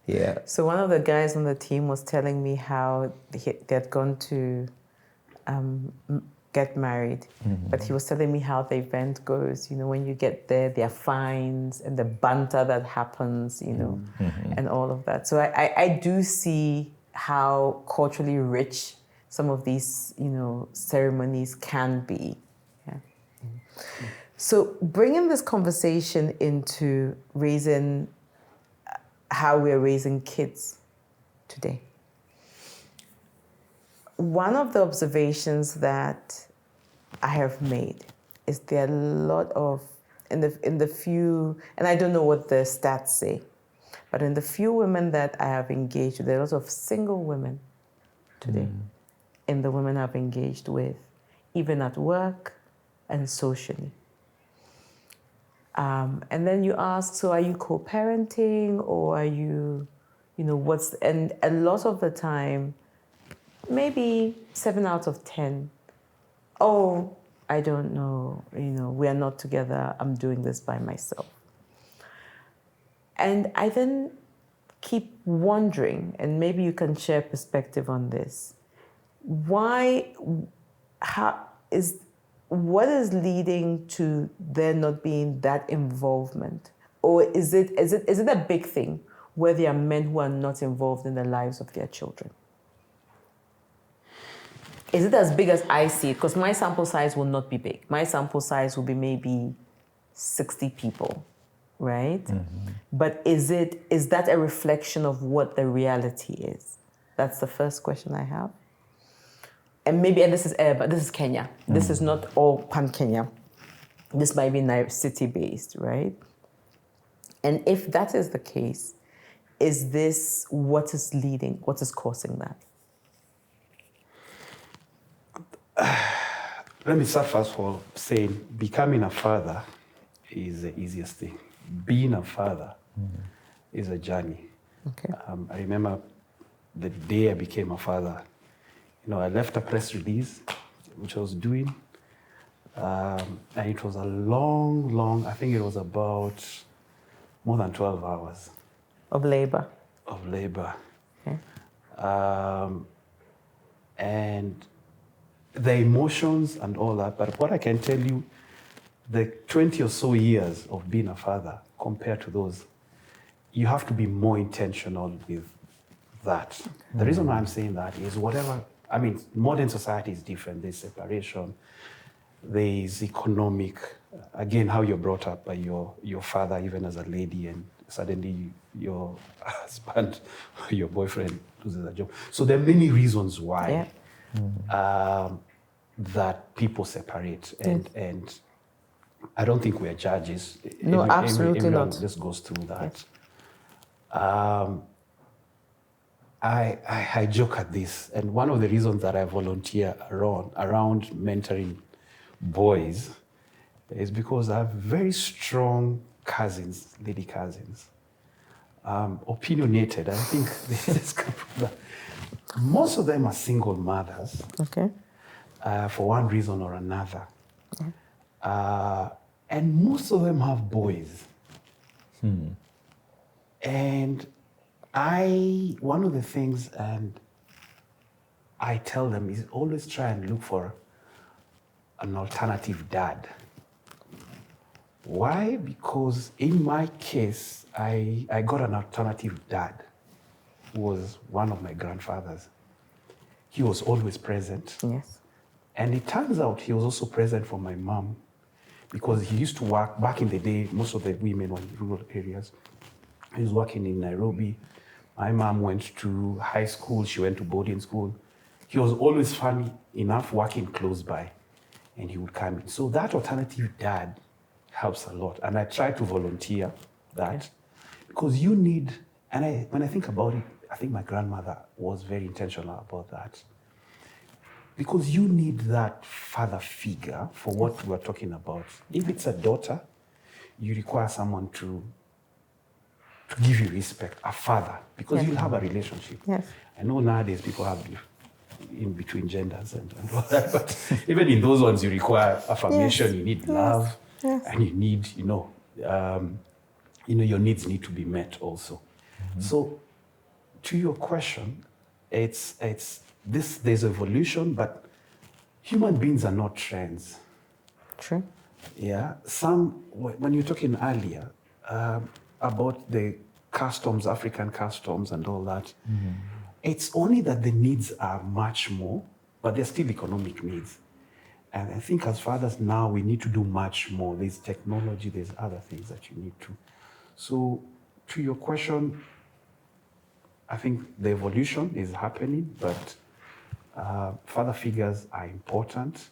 Yeah. So one of the guys on the team was telling me how they'd gone to get married, but he was telling me how the event goes. When you get there are fines and the banter that happens, and all of that. So I do see how culturally rich some of these, ceremonies can be. Yeah. So bringing this conversation into raising, how we're raising kids today. One of the observations that I have made is there are a lot of, in the few, and I don't know what the stats say, but in the few women that I have engaged with, there are a lot of single women today in the women I've engaged with, even at work and socially. And then you ask, so are you co-parenting, or are you, and a lot of the time, maybe 7 out of 10, I don't know, we are not together, I'm doing this by myself. And I then keep wondering, and maybe you can share perspective on this, what is leading to there not being that involvement? Or is it a big thing where there are men who are not involved in the lives of their children? Is it as big as I see it? Because my sample size will not be big. My sample size will be maybe 60 people, right? But is that a reflection of what the reality is? That's the first question I have. And this is Kenya. This is not all pan-Kenya. This might be city-based, right? And if that is the case, is this what is causing that? Let me start first of all saying becoming a father is the easiest thing. Being a father is a journey. Okay. I remember the day I became a father. I left a press release, which I was doing, and it was a long, I think it was about more than 12 hours Of labor. of labor. Okay. And the emotions and all that, but what I can tell you, the 20 or so years of being a father compared to those, you have to be more intentional with that. The reason why I'm saying that is modern society is different. There's separation, there's economic, again, how you're brought up by your father, even as a lady, and suddenly your husband or your boyfriend loses a job. So there are many reasons why that people separate, and I don't think we are judges. No, absolutely everyone not. just goes through that. Yes. I joke at this, and one of the reasons that I volunteer around mentoring boys is because I have very strong cousins, lady cousins, opinionated. I think this comes from that. Most of them are single mothers. Okay. For one reason or another. And most of them have boys. And one of the things, and I tell them, is always try and look for an alternative dad. Why? Because in my case, I got an alternative dad who was one of my grandfathers. He was always present. Yes. And it turns out he was also present for my mom, because he used to work, back in the day, most of the women were in rural areas. He was working in Nairobi. My mom went to high school, she went to boarding school. He was always, funny enough, working close by, and he would come in. So that alternative dad helps a lot. And I try to volunteer that, because you need, and when I think about it, I think my grandmother was very intentional about that. Because you need that father figure for what we're talking about. If it's a daughter, you require someone to give you respect, a father, because you'll have a relationship. Yes. I know nowadays people have in between genders and all that, but even in those ones, you require affirmation, Yes. you need Yes. love, Yes. and you need, your needs need to be met also. So, to your question, there's evolution, but human beings are not trends. True. Yeah, when you're talking earlier about the customs, African customs and all that, it's only that the needs are much more, but they're still economic needs. And I think as fathers now, we need to do much more. There's technology, there's other things that you need to. So to your question, I think the evolution is happening, but father figures are important.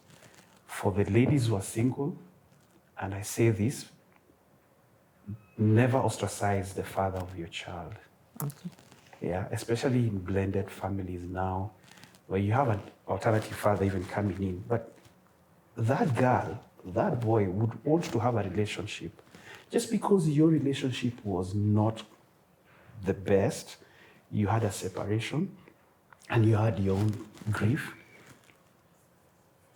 For the ladies who are single, and I say this, never ostracize the father of your child. Okay. Yeah, especially in blended families now, where you have an alternative father even coming in. But that girl, that boy would want to have a relationship. Just because your relationship was not the best, you had a separation, and you had your own grief,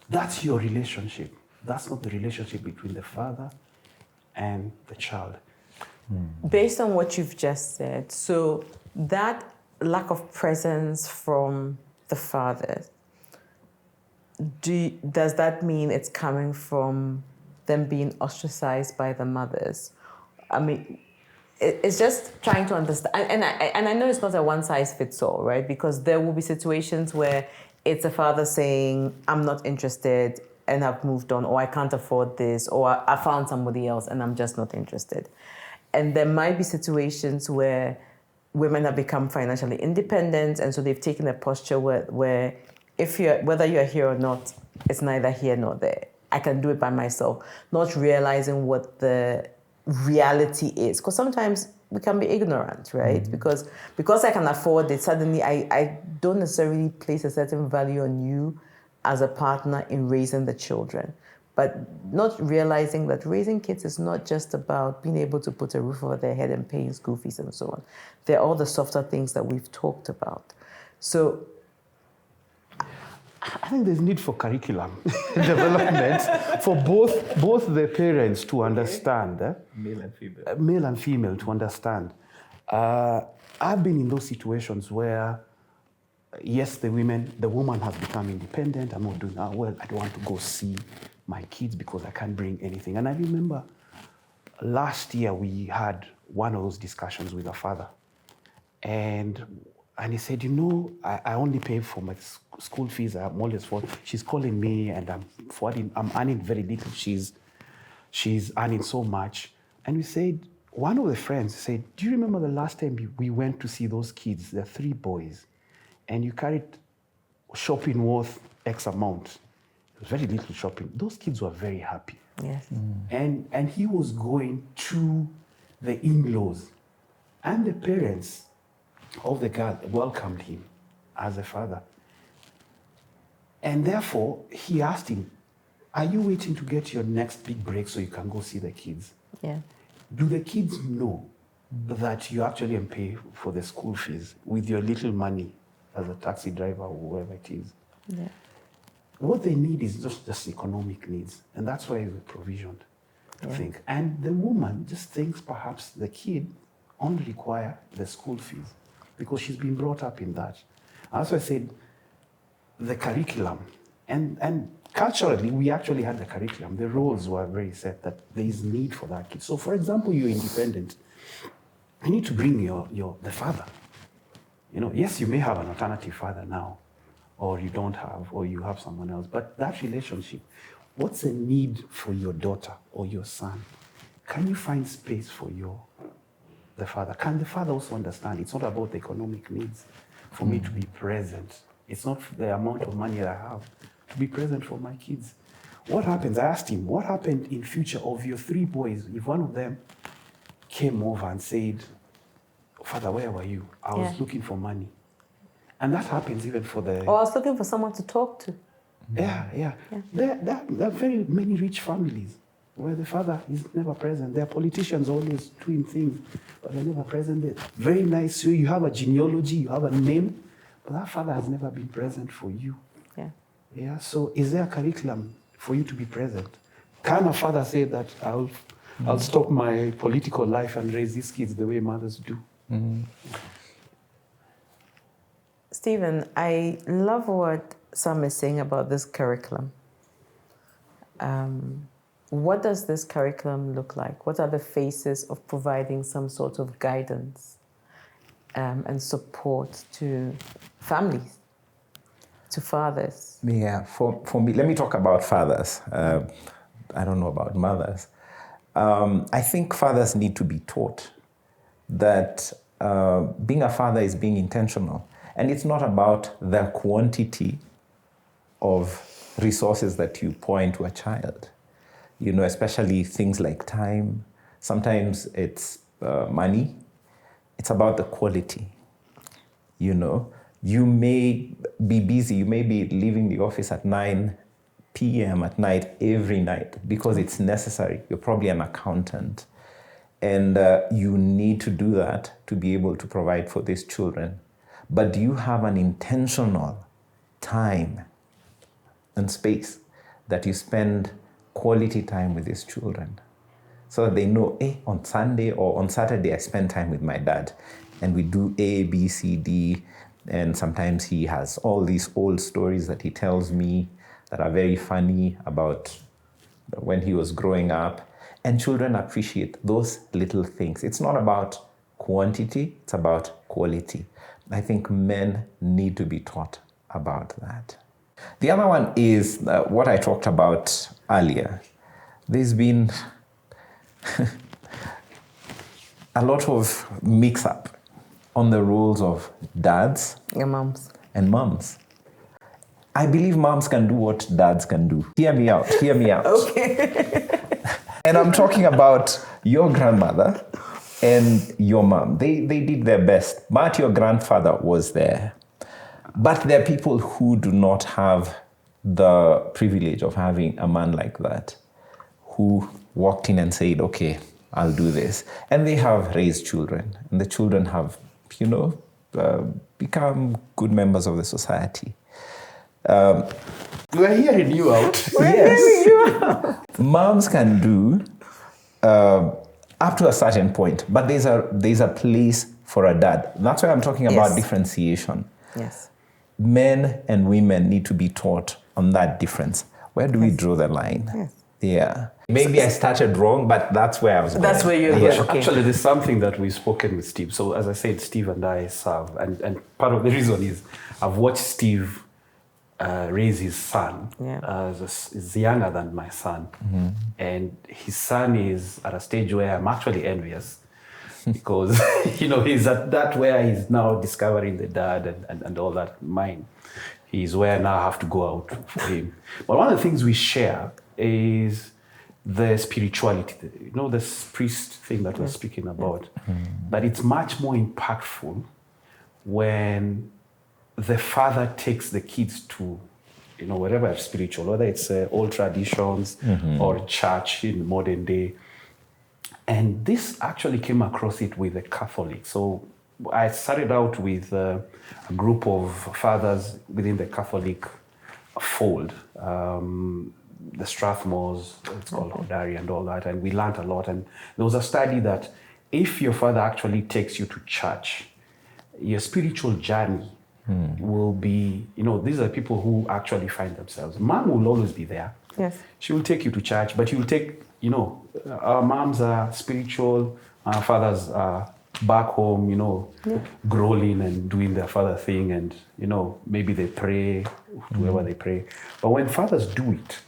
that's your relationship. That's not the relationship between the father and the child. Based on what you've just said, so that lack of presence from the father, does that mean it's coming from them being ostracized by the mothers? I mean, it's just trying to understand, and I know it's not a one size fits all, right? Because there will be situations where it's a father saying, "I'm not interested and I've moved on," or "I can't afford this," or "I found somebody else and I'm just not interested." And there might be situations where women have become financially independent, and so they've taken a posture where whether you're here or not, it's neither here nor there. I can do it by myself, not realizing what the reality is. Because sometimes we can be ignorant, right? Because I can afford it, suddenly I don't necessarily place a certain value on you as a partner in raising the children. But not realizing that raising kids is not just about being able to put a roof over their head and paying school fees and so on. They're all the softer things that we've talked about. So I think there's need for curriculum development for both the parents to understand. Male and female. Male and female to understand. I've been in those situations where, yes, the woman has become independent. I'm not doing well. I don't want to go see my kids because I can't bring anything. And I remember last year we had one of those discussions with her father. And he said, I only pay for my school fees. I'm always for. She's calling me, and I'm earning very little. She's earning so much. And we said, one of the friends said, do you remember the last time we went to see those kids? They're 3 boys, and you carried shopping worth X amount. It was very little shopping. Those kids were very happy. yes. And he was going to the in-laws, and the parents of the girl welcomed him as a father. And therefore, he asked him, are you waiting to get your next big break so you can go see the kids? Yeah. Do the kids know that you actually pay for the school fees with your little money as a taxi driver or whoever it is? Yeah. What they need is just economic needs. And that's why we're provisioned, I think. And the woman just thinks perhaps the kid only require the school fees because she's been brought up in that. As I said, the curriculum, and culturally, we actually had the curriculum. The roles were very set that there is need for that kid. So, for example, you're independent. You need to bring the father. Yes, you may have an alternative father now, or you don't have, or you have someone else. But that relationship, what's the need for your daughter or your son? Can you find space for the father? Can the father also understand it's not about the economic needs for me to be present? It's not the amount of money that I have to be present for my kids. What happens? I asked him, what happened in future of your 3 boys if one of them came over and said, Father, where were you? I was looking for money. And that happens even for the... Or I was looking for someone to talk to. Yeah. There are very many rich families where the father is never present. There are politicians always doing things, but they're never present. They're very nice. So you have a genealogy, you have a name, but that father has never been present for you. Yeah. So is there a curriculum for you to be present? Can a father say that I'll stop my political life and raise these kids the way mothers do? Stephen, I love what Sam is saying about this curriculum. What does this curriculum look like? What are the phases of providing some sort of guidance and support to families, to fathers? Yeah, for me, let me talk about fathers. I don't know about mothers. I think fathers need to be taught that being a father is being intentional. And it's not about the quantity of resources that you pour into a child. Especially things like time. Sometimes it's money. It's about the quality. You may be busy. You may be leaving the office at 9 p.m. at night every night because it's necessary. You're probably an accountant. And you need to do that to be able to provide for these children. But do you have an intentional time and space that you spend quality time with these children so that they know, on Sunday or on Saturday, I spend time with my dad and we do A, B, C, D. And sometimes he has all these old stories that he tells me that are very funny about when he was growing up. And children appreciate those little things. It's not about quantity, it's about quality. I think men need to be taught about that. The other one is what I talked about earlier. There's been a lot of mix-up on the roles of dads Your moms. and moms. I believe moms can do what dads can do. Hear me out. Okay. And I'm talking about your grandmother and your mom. They did their best, but your grandfather was there. But there are people who do not have the privilege of having a man like that, who walked in and said, okay, I'll do this. And they have raised children, and the children have, become good members of the society. We're hearing you out. Yes. Moms can do up to a certain point, but there's a place for a dad. That's why I'm talking about Yes. differentiation. Yes. Men and women need to be taught on that difference. Where do we draw the line? Yes. Yeah. Maybe I started wrong, but that's where I was going. That's where you're Yeah. going. Okay. Actually, there's something that we've spoken with Steve. So as I said, Steve and I serve. And part of the reason is I've watched Steve raise his son. Yeah. He's younger than my son. And his son is at a stage where I'm actually envious. Because, he's at that where he's now discovering the dad and all that. Mine, he's where now I have to go out for him. But one of the things we share is the spirituality, this priest thing that we're speaking about. That it's much more impactful when the father takes the kids to, wherever spiritual, whether it's old traditions or church in modern day. And this actually came across it with the Catholic. So I started out with a group of fathers within the Catholic fold, the Strathmores, it's called Hodari and all that, and we learned a lot. And there was a study that if your father actually takes you to church, your spiritual journey will be, these are people who actually find themselves. Mom will always be there. Yes. She will take you to church, but you'll take, our moms are spiritual, our fathers are back home, growling and doing their father thing, and, maybe they pray, whoever they pray. But when fathers do it,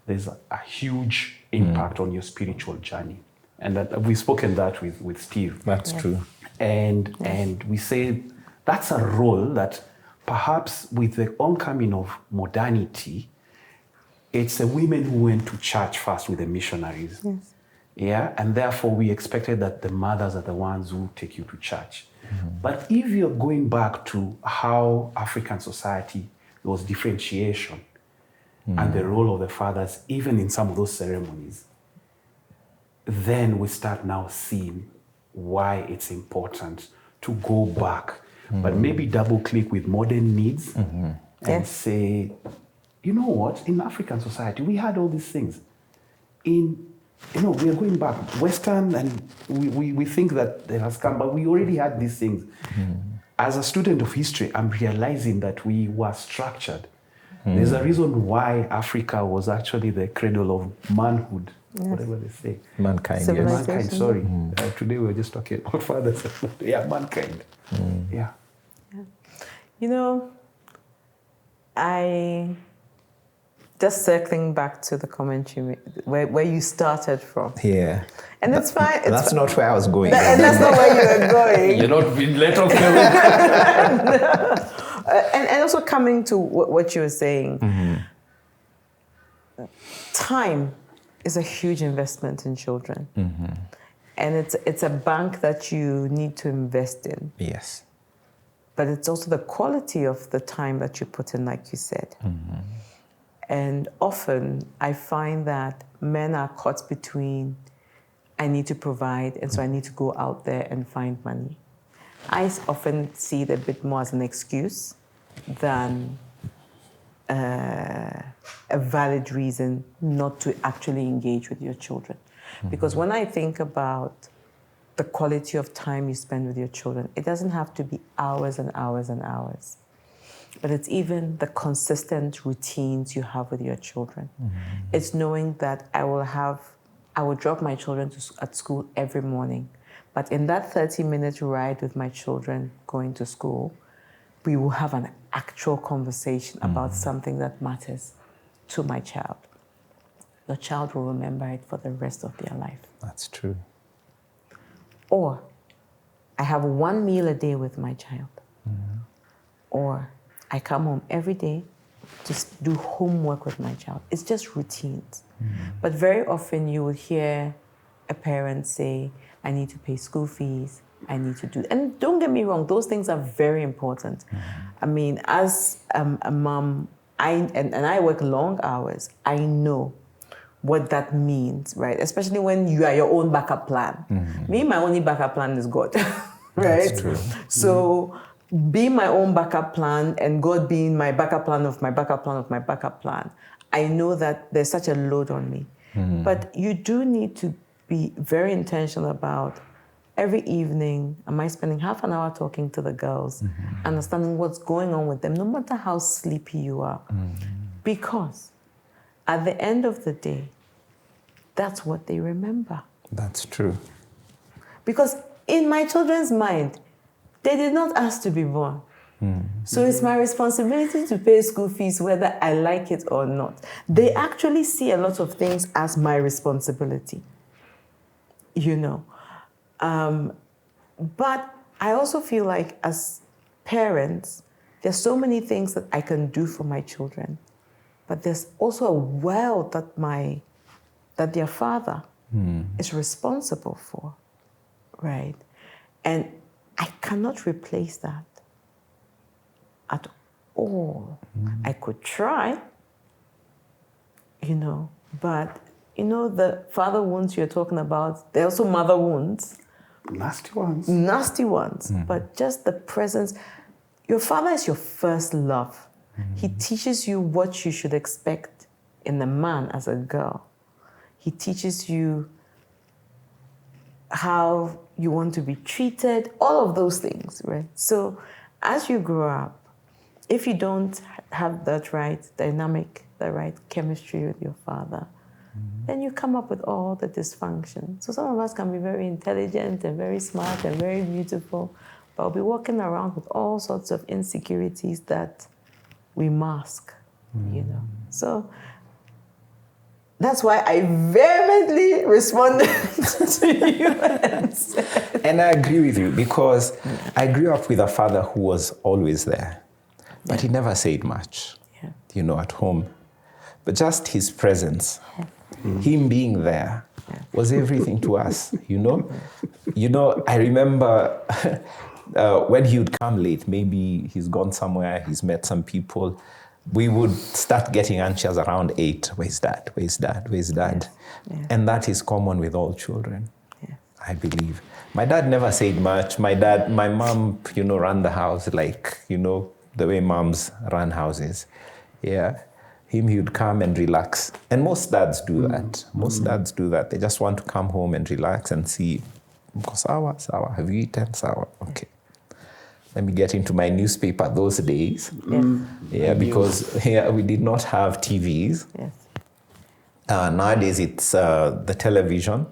there's a huge impact on your spiritual journey. And that we've spoken that with Steve. That's true. And we say that's a role that perhaps with the oncoming of modernity, it's the women who went to church first with the missionaries. Yes. Yeah, and therefore we expected that the mothers are the ones who take you to church. But if you're going back to how African society, there was differentiation and the role of the fathers, even in some of those ceremonies, then we start now seeing why it's important to go back, but maybe double click with modern needs and say, you know what, in African society, we had all these things. We are going back Western, and we think that it has come, but we already had these things. As a student of history, I'm realizing that we were structured. There's a reason why Africa was actually the cradle of manhood, whatever they say. Mankind, yes. Civilization. Mankind, sorry. Today we were just talking about fathers. Yeah, mankind. Yeah. I just circling back to the comment you made, where you started from. Yeah. And it's fine. That's not where I was going. And that's not where you were going. You're not being let off. And also coming to what you were saying, time is a huge investment in children. And it's a bank that you need to invest in. Yes. But it's also the quality of the time that you put in, like you said. And often I find that men are caught between, I need to provide, and so I need to go out there and find money. I often see it a bit more as an excuse than a valid reason not to actually engage with your children. Because when I think about the quality of time you spend with your children, it doesn't have to be hours and hours and hours, but it's even the consistent routines you have with your children. It's knowing that I will drop my children at school every morning, but in that 30-minute ride with my children going to school, we will have an actual conversation about something that matters to my child. Your child will remember it for the rest of their life. That's true. Or I have one meal a day with my child. Or I come home every day to do homework with my child. It's just routines. But very often you will hear a parent say, I need to pay school fees, I need to do, and don't get me wrong, those things are very important. I mean, as a mom, and I work long hours, I know what that means, right? Especially when you are your own backup plan. Me, my only backup plan is God, right? That's true. So being my own backup plan and God being my backup plan of my backup plan of my backup plan, I know that there's such a load on me. But you do need to be very intentional about every evening, am I spending half an hour talking to the girls, understanding what's going on with them, no matter how sleepy you are. Because at the end of the day, that's what they remember. That's true. Because in my children's mind, they did not ask to be born. So it's my responsibility to pay school fees whether I like it or not. They actually see a lot of things as my responsibility, you know. But I also feel like as parents, there's so many things that I can do for my children. But there's also a world that their father is responsible for, right? And I cannot replace that at all. I could try, you know, but, you know, the father wounds you're talking about, they're also mother wounds. Nasty ones. Nasty ones, but just the presence. Your father is your first love. He teaches you what you should expect in a man as a girl. He teaches you how you want to be treated, all of those things, right? So as you grow up, if you don't have that right dynamic, the right chemistry with your father, then you come up with all the dysfunction. So some of us can be very intelligent and very smart and very beautiful, but we'll be walking around with all sorts of insecurities that we mask, you know. So that's why I vehemently responded to you and said, And I agree with you because I grew up with a father who was always there, but he never said much, you know, at home. But just his presence, him being there, was everything to us, you know. You know, I remember when he would come late, maybe he's gone somewhere, he's met some people, we would start getting anxious around 8. Where's dad? Where's dad? Where's dad? Yes. And that is common with all children, Yes. I believe. My dad never said much. My mom, you know, ran the house like, you know, the way moms run houses. Yeah. He would come and relax. And most dads do that. Most dads do that. They just want to come home and relax and see, sawa, have you eaten? Sawa, okay. Let me get into my newspaper those days. Yeah, because here we did not have TVs. Yes. Nowadays it's the television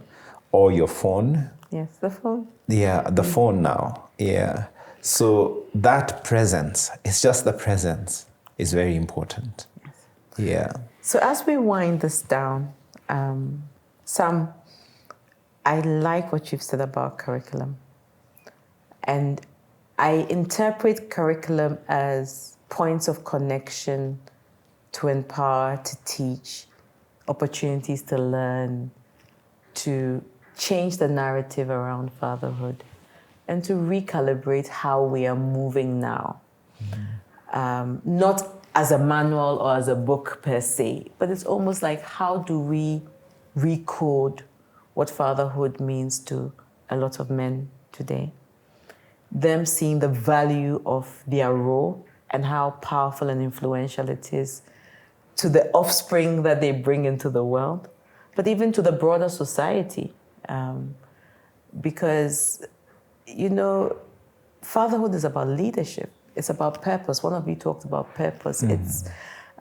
or your phone. Yes, the phone. Yeah, the phone now. Yeah. So that presence, it's just the presence is very important. Yeah. So as we wind this down, Sam, I like what you've said about curriculum. And I interpret curriculum as points of connection to empower, to teach, opportunities to learn, to change the narrative around fatherhood, and to recalibrate how we are moving now. Not as a manual or as a book per se, but it's almost like how do we recode what fatherhood means to a lot of men today. Them seeing the value of their role and how powerful and influential it is to the offspring that they bring into the world, but even to the broader society. Because, you know, fatherhood is about leadership. It's about purpose. One of you talked about purpose. It's,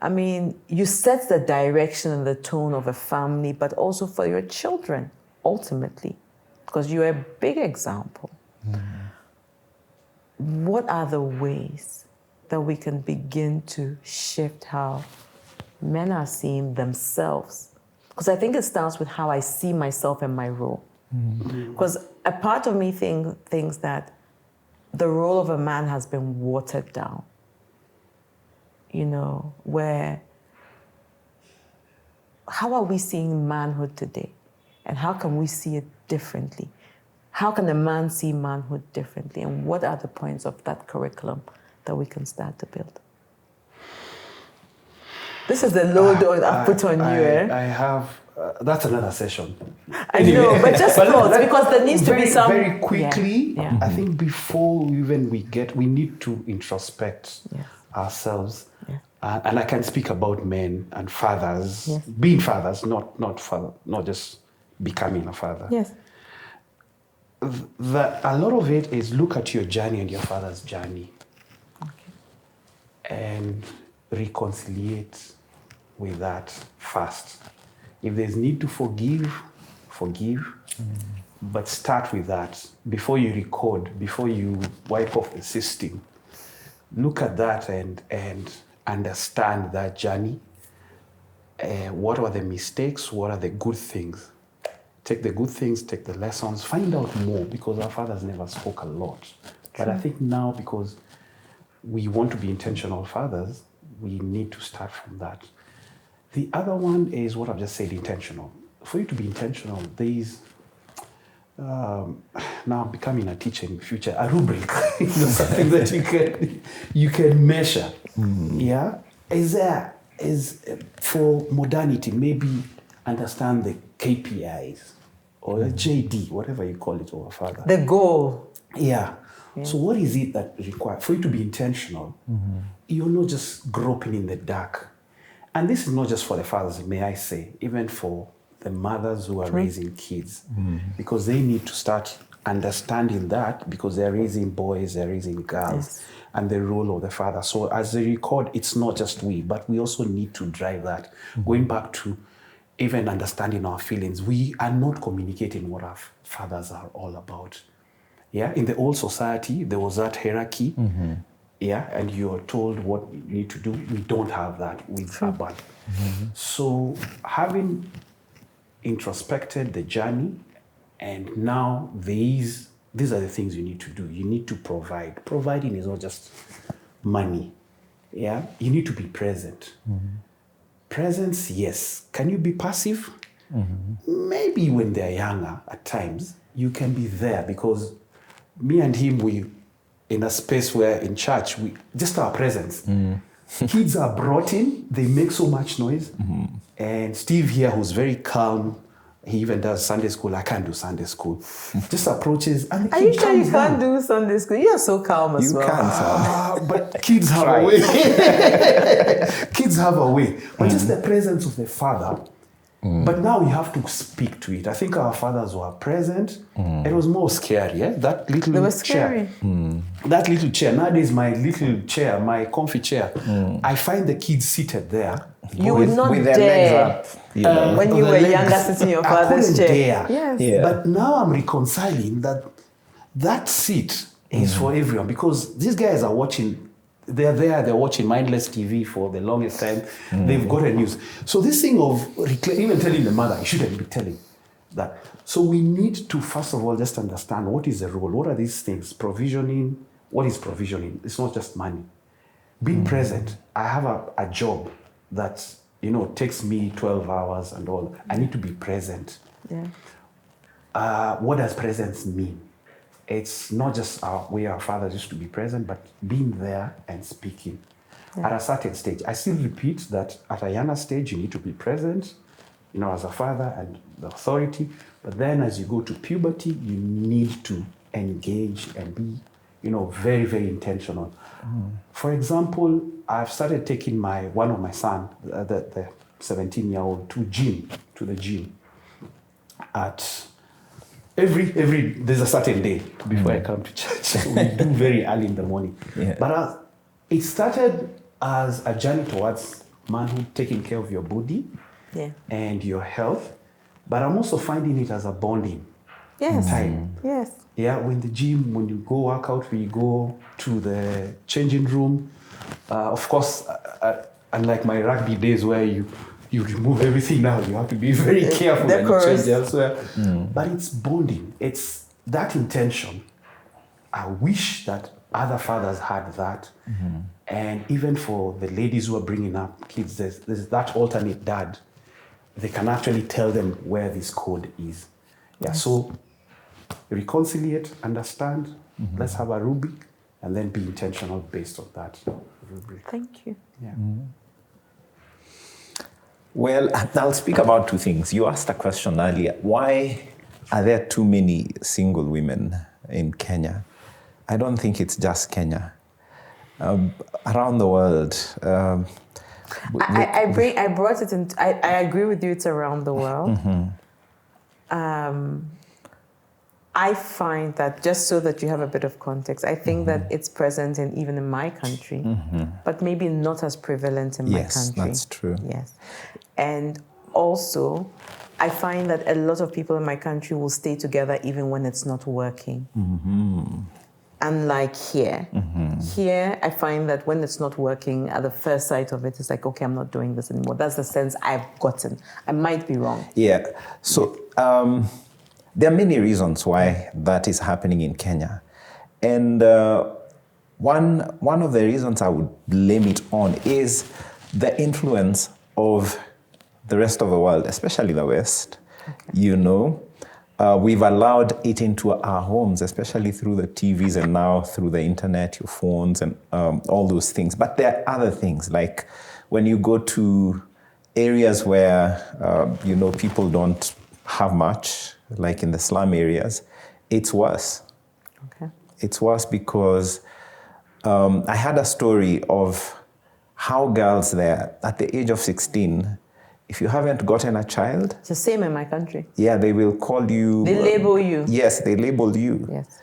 I mean, you set the direction and the tone of a family, but also for your children, ultimately, because you're a big example. What are the ways that we can begin to shift how men are seeing themselves? Because I think it starts with how I see myself and my role. Because a part of me thinks that the role of a man has been watered down, you know, where how are we seeing manhood today? And how can we see it differently? How can a man see manhood differently? And what are the points of that curriculum that we can start to build? This is the load I've put on you, eh? I have, that's another session. I know, but just thoughts, because there needs to be some... Very quickly, Yeah. I think before even we need to introspect Yes. ourselves. Yes. And I can speak about men and fathers, Yes. being fathers, not just becoming a father. Yes. A lot of it is look at your journey and your father's journey. Okay. And reconciliate with that first. If there's need to forgive, but start with that. Before you record, before you wipe off the system, look at that and understand that journey. What are the mistakes? What are the good things? Take the good things, take the lessons, find out more, because our fathers never spoke a lot. But I think now, because we want to be intentional fathers, we need to start from that. The other one is what I've just said, intentional. For you to be intentional, there is, now I'm becoming a teacher in the future, a rubric, something that you can measure. Yeah? Is for modernity, maybe understand the KPIs or the JD, whatever you call it, or father. The goal. Yeah. So what is it that requires for you to be intentional? You're not just groping in the dark. And this is not just for the fathers, may I say, even for the mothers who are raising kids, because they need to start understanding that, because they're raising boys, they're raising girls, and the role of the father. So as they record, it's not just we, but we also need to drive that. Going back to even understanding our feelings, we are not communicating what our fathers are all about. Yeah, in the old society, there was that hierarchy. Yeah, and you're told what you need to do. We don't have that with urban. So having introspected the journey, and now these are the things you need to do. You need to provide. Providing is not just money. Yeah, you need to be present. Presence, yes. Can you be passive? Maybe when they're younger, at times, you can be there, because me and him, we in a space where in church, we just our presence. Kids are brought in, they make so much noise. And Steve here, who's very calm, he even does Sunday school. I can't do Sunday school. Just approaches, and the Are kid you sure you comes can't down. do Sunday school? You're so calm as You well. can, Sam. But kids have a way. Kids have a way. But just the presence of the father. But now you have to speak to it. I think our fathers were present. It was more scary, yeah? That little They were chair. scary. That little chair. Nowadays, my little chair, my comfy chair, I find the kids seated there. You would not with their dare. legs up. You know. When you The were legs. younger, sitting in your I father's couldn't chair. dare. Yes. Yeah. But now I'm reconciling that seat is for everyone, because these guys are watching. They're there, they're watching mindless TV for the longest time. They've got a news. So this thing of even telling the mother, you shouldn't be telling that. So we need to, first of all, just understand what is the role. What are these things? Provisioning. What is provisioning? It's not just money. Being present. I have a job that, takes me 12 hours and all. I need to be present. Yeah. What does presence mean? It's not just our fathers used to be present, but being there and speaking. At a certain stage, I still repeat that at a younger stage, you need to be present, as a father and the authority. But then as you go to puberty, you need to engage and be, very, very intentional. For example, I've started taking one of my son, the 17-year-old, to the gym at every there's a certain day before I come to church. We do very early in the morning. Yeah. But it started as a journey towards manhood, taking care of your body and your health. But I'm also finding it as a bonding time. Yes. Yeah, when the gym, when you go work out, we go to the changing room. Of course, unlike my rugby days where you remove everything now, you have to be very careful when you change elsewhere. But it's bonding. It's that intention. I wish that other fathers had that. And even for the ladies who are bringing up kids, there's that alternate dad. they can actually tell them where this code is. Yeah, so reconciliate, understand, let's have a rubric, and then be intentional based on that rubric. Thank you. Yeah. Well, I'll speak about two things. You asked a question earlier. Why are there too many single women in Kenya? I don't think it's just Kenya. Around the world. I brought it in. I agree with you. It's around the world. I find that, just so that you have a bit of context, I think that it's present even in my country, but maybe not as prevalent in my country. Yes, that's true. Yes. And also, I find that a lot of people in my country will stay together even when it's not working. Unlike here. Here, I find that when it's not working, at the first sight of it, it's like, okay, I'm not doing this anymore. That's the sense I've gotten. I might be wrong. Yeah. So there are many reasons why that is happening in Kenya. And one of the reasons I would blame it on is the influence of the rest of the world, especially the West. You know, we've allowed it into our homes, especially through the TVs and now through the internet, your phones and all those things. But there are other things, like when you go to areas where, people don't have much, like in the slum areas, it's worse. Okay. It's worse because I had a story of how girls there, at the age of 16, if you haven't gotten a child... It's the same in my country. Yeah, they will call you... They label you. Yes, they label you. Yes.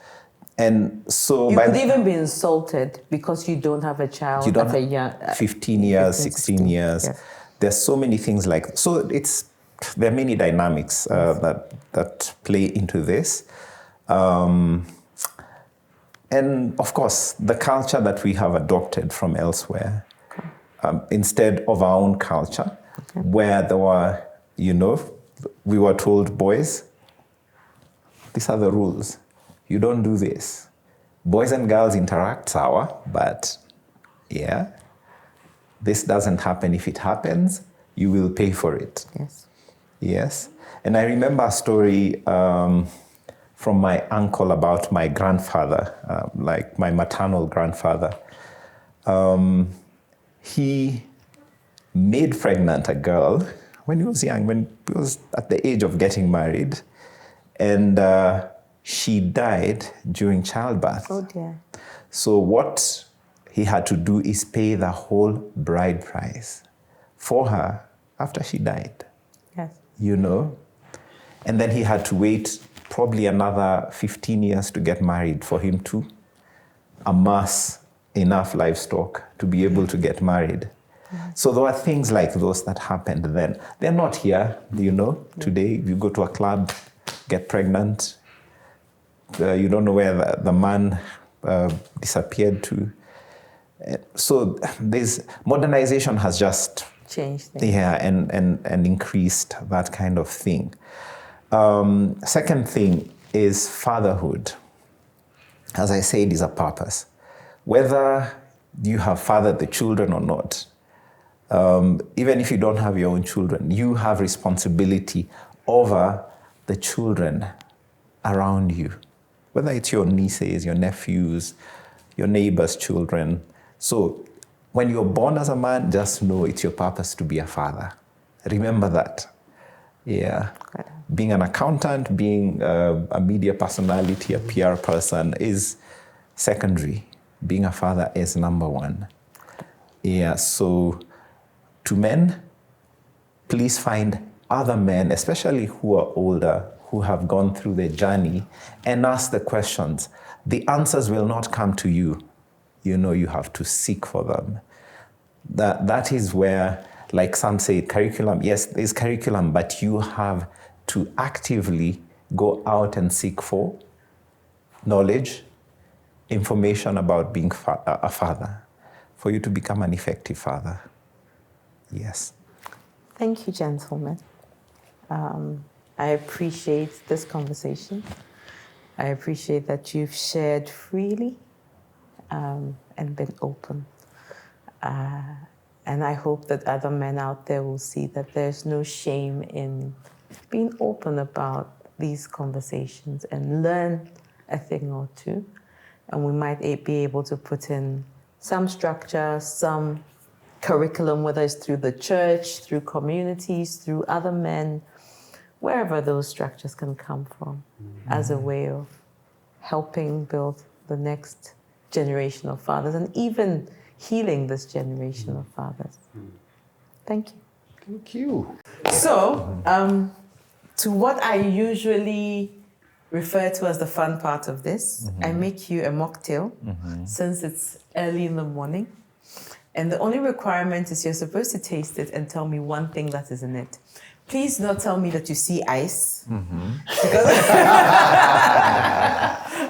And so... You could even be insulted because you don't have a child. You don't have a young, 15 years, 16 years. Yes. There's so many things like... So there are many dynamics that play into this. And of course, the culture that we have adopted from elsewhere, instead of our own culture, where there were, we were told, boys, these are the rules. You don't do this. Boys and girls interact, sour, but this doesn't happen. If it happens, you will pay for it. Yes. Yes. And I remember a story from my uncle about my grandfather, like my maternal grandfather. He made pregnant a girl when he was young, when he was at the age of getting married, and she died during childbirth. Oh dear. So what he had to do is pay the whole bride price for her after she died. Yes. And then he had to wait probably another 15 years to get married for him to amass enough livestock to be able to get married. So there were things like those that happened then. They're not here, today. You go to a club, get pregnant, you don't know where the man disappeared to. So modernization has just changed things. Yeah, and increased that kind of thing. Second thing is fatherhood. As I said, is a purpose. Whether you have fathered the children or not, even if you don't have your own children, you have responsibility over the children around you, whether it's your nieces, your nephews, your neighbors' children. So when you're born as a man, just know it's your purpose to be a father. Remember that. Yeah. Good. Being an accountant, being a media personality, a PR person is secondary. Being a father is number one. Yeah, so to men, please find other men, especially who are older, who have gone through the journey, and ask the questions. The answers will not come to you. You have to seek for them. That is where, like some say, curriculum. Yes, there's curriculum, but you have to actively go out and seek for knowledge, information about being a father, for you to become an effective father. Yes. Thank you, gentlemen. I appreciate this conversation. I appreciate that you've shared freely and been open. And I hope that other men out there will see that there's no shame in being open about these conversations and learn a thing or two. And we might be able to put in some structure, some curriculum, whether it's through the church, through communities, through other men, wherever those structures can come from, as a way of helping build the next generation of fathers and even healing this generation of fathers. Thank you. Thank you. So, to what I usually refer to as the fun part of this, I make you a mocktail since it's early in the morning. And the only requirement is you're supposed to taste it and tell me one thing that is in it. Please not tell me that you see ice.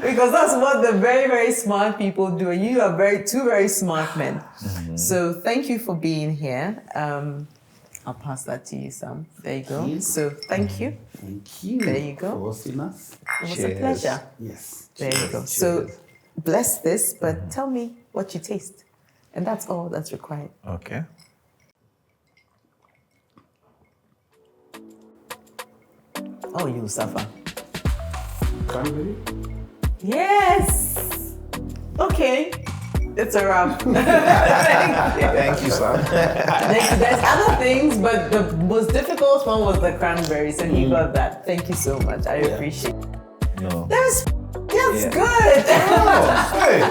Because that's what the very, very smart people do. And you are two very smart men. So thank you for being here. I'll pass that to you, Sam. There you go. So thank you. Thank you. There you go. For hosting us. It was a pleasure. Yes. There you go. So bless this, but tell me what you taste. And that's all that's required. Okay. Oh, you suffer. Cranberry? Yes! Okay. It's a wrap. Thank you, Sam. There's other things, but the most difficult one was the cranberry, so you got that. Thank you so much. I appreciate it. No. That's good. Oh, hey.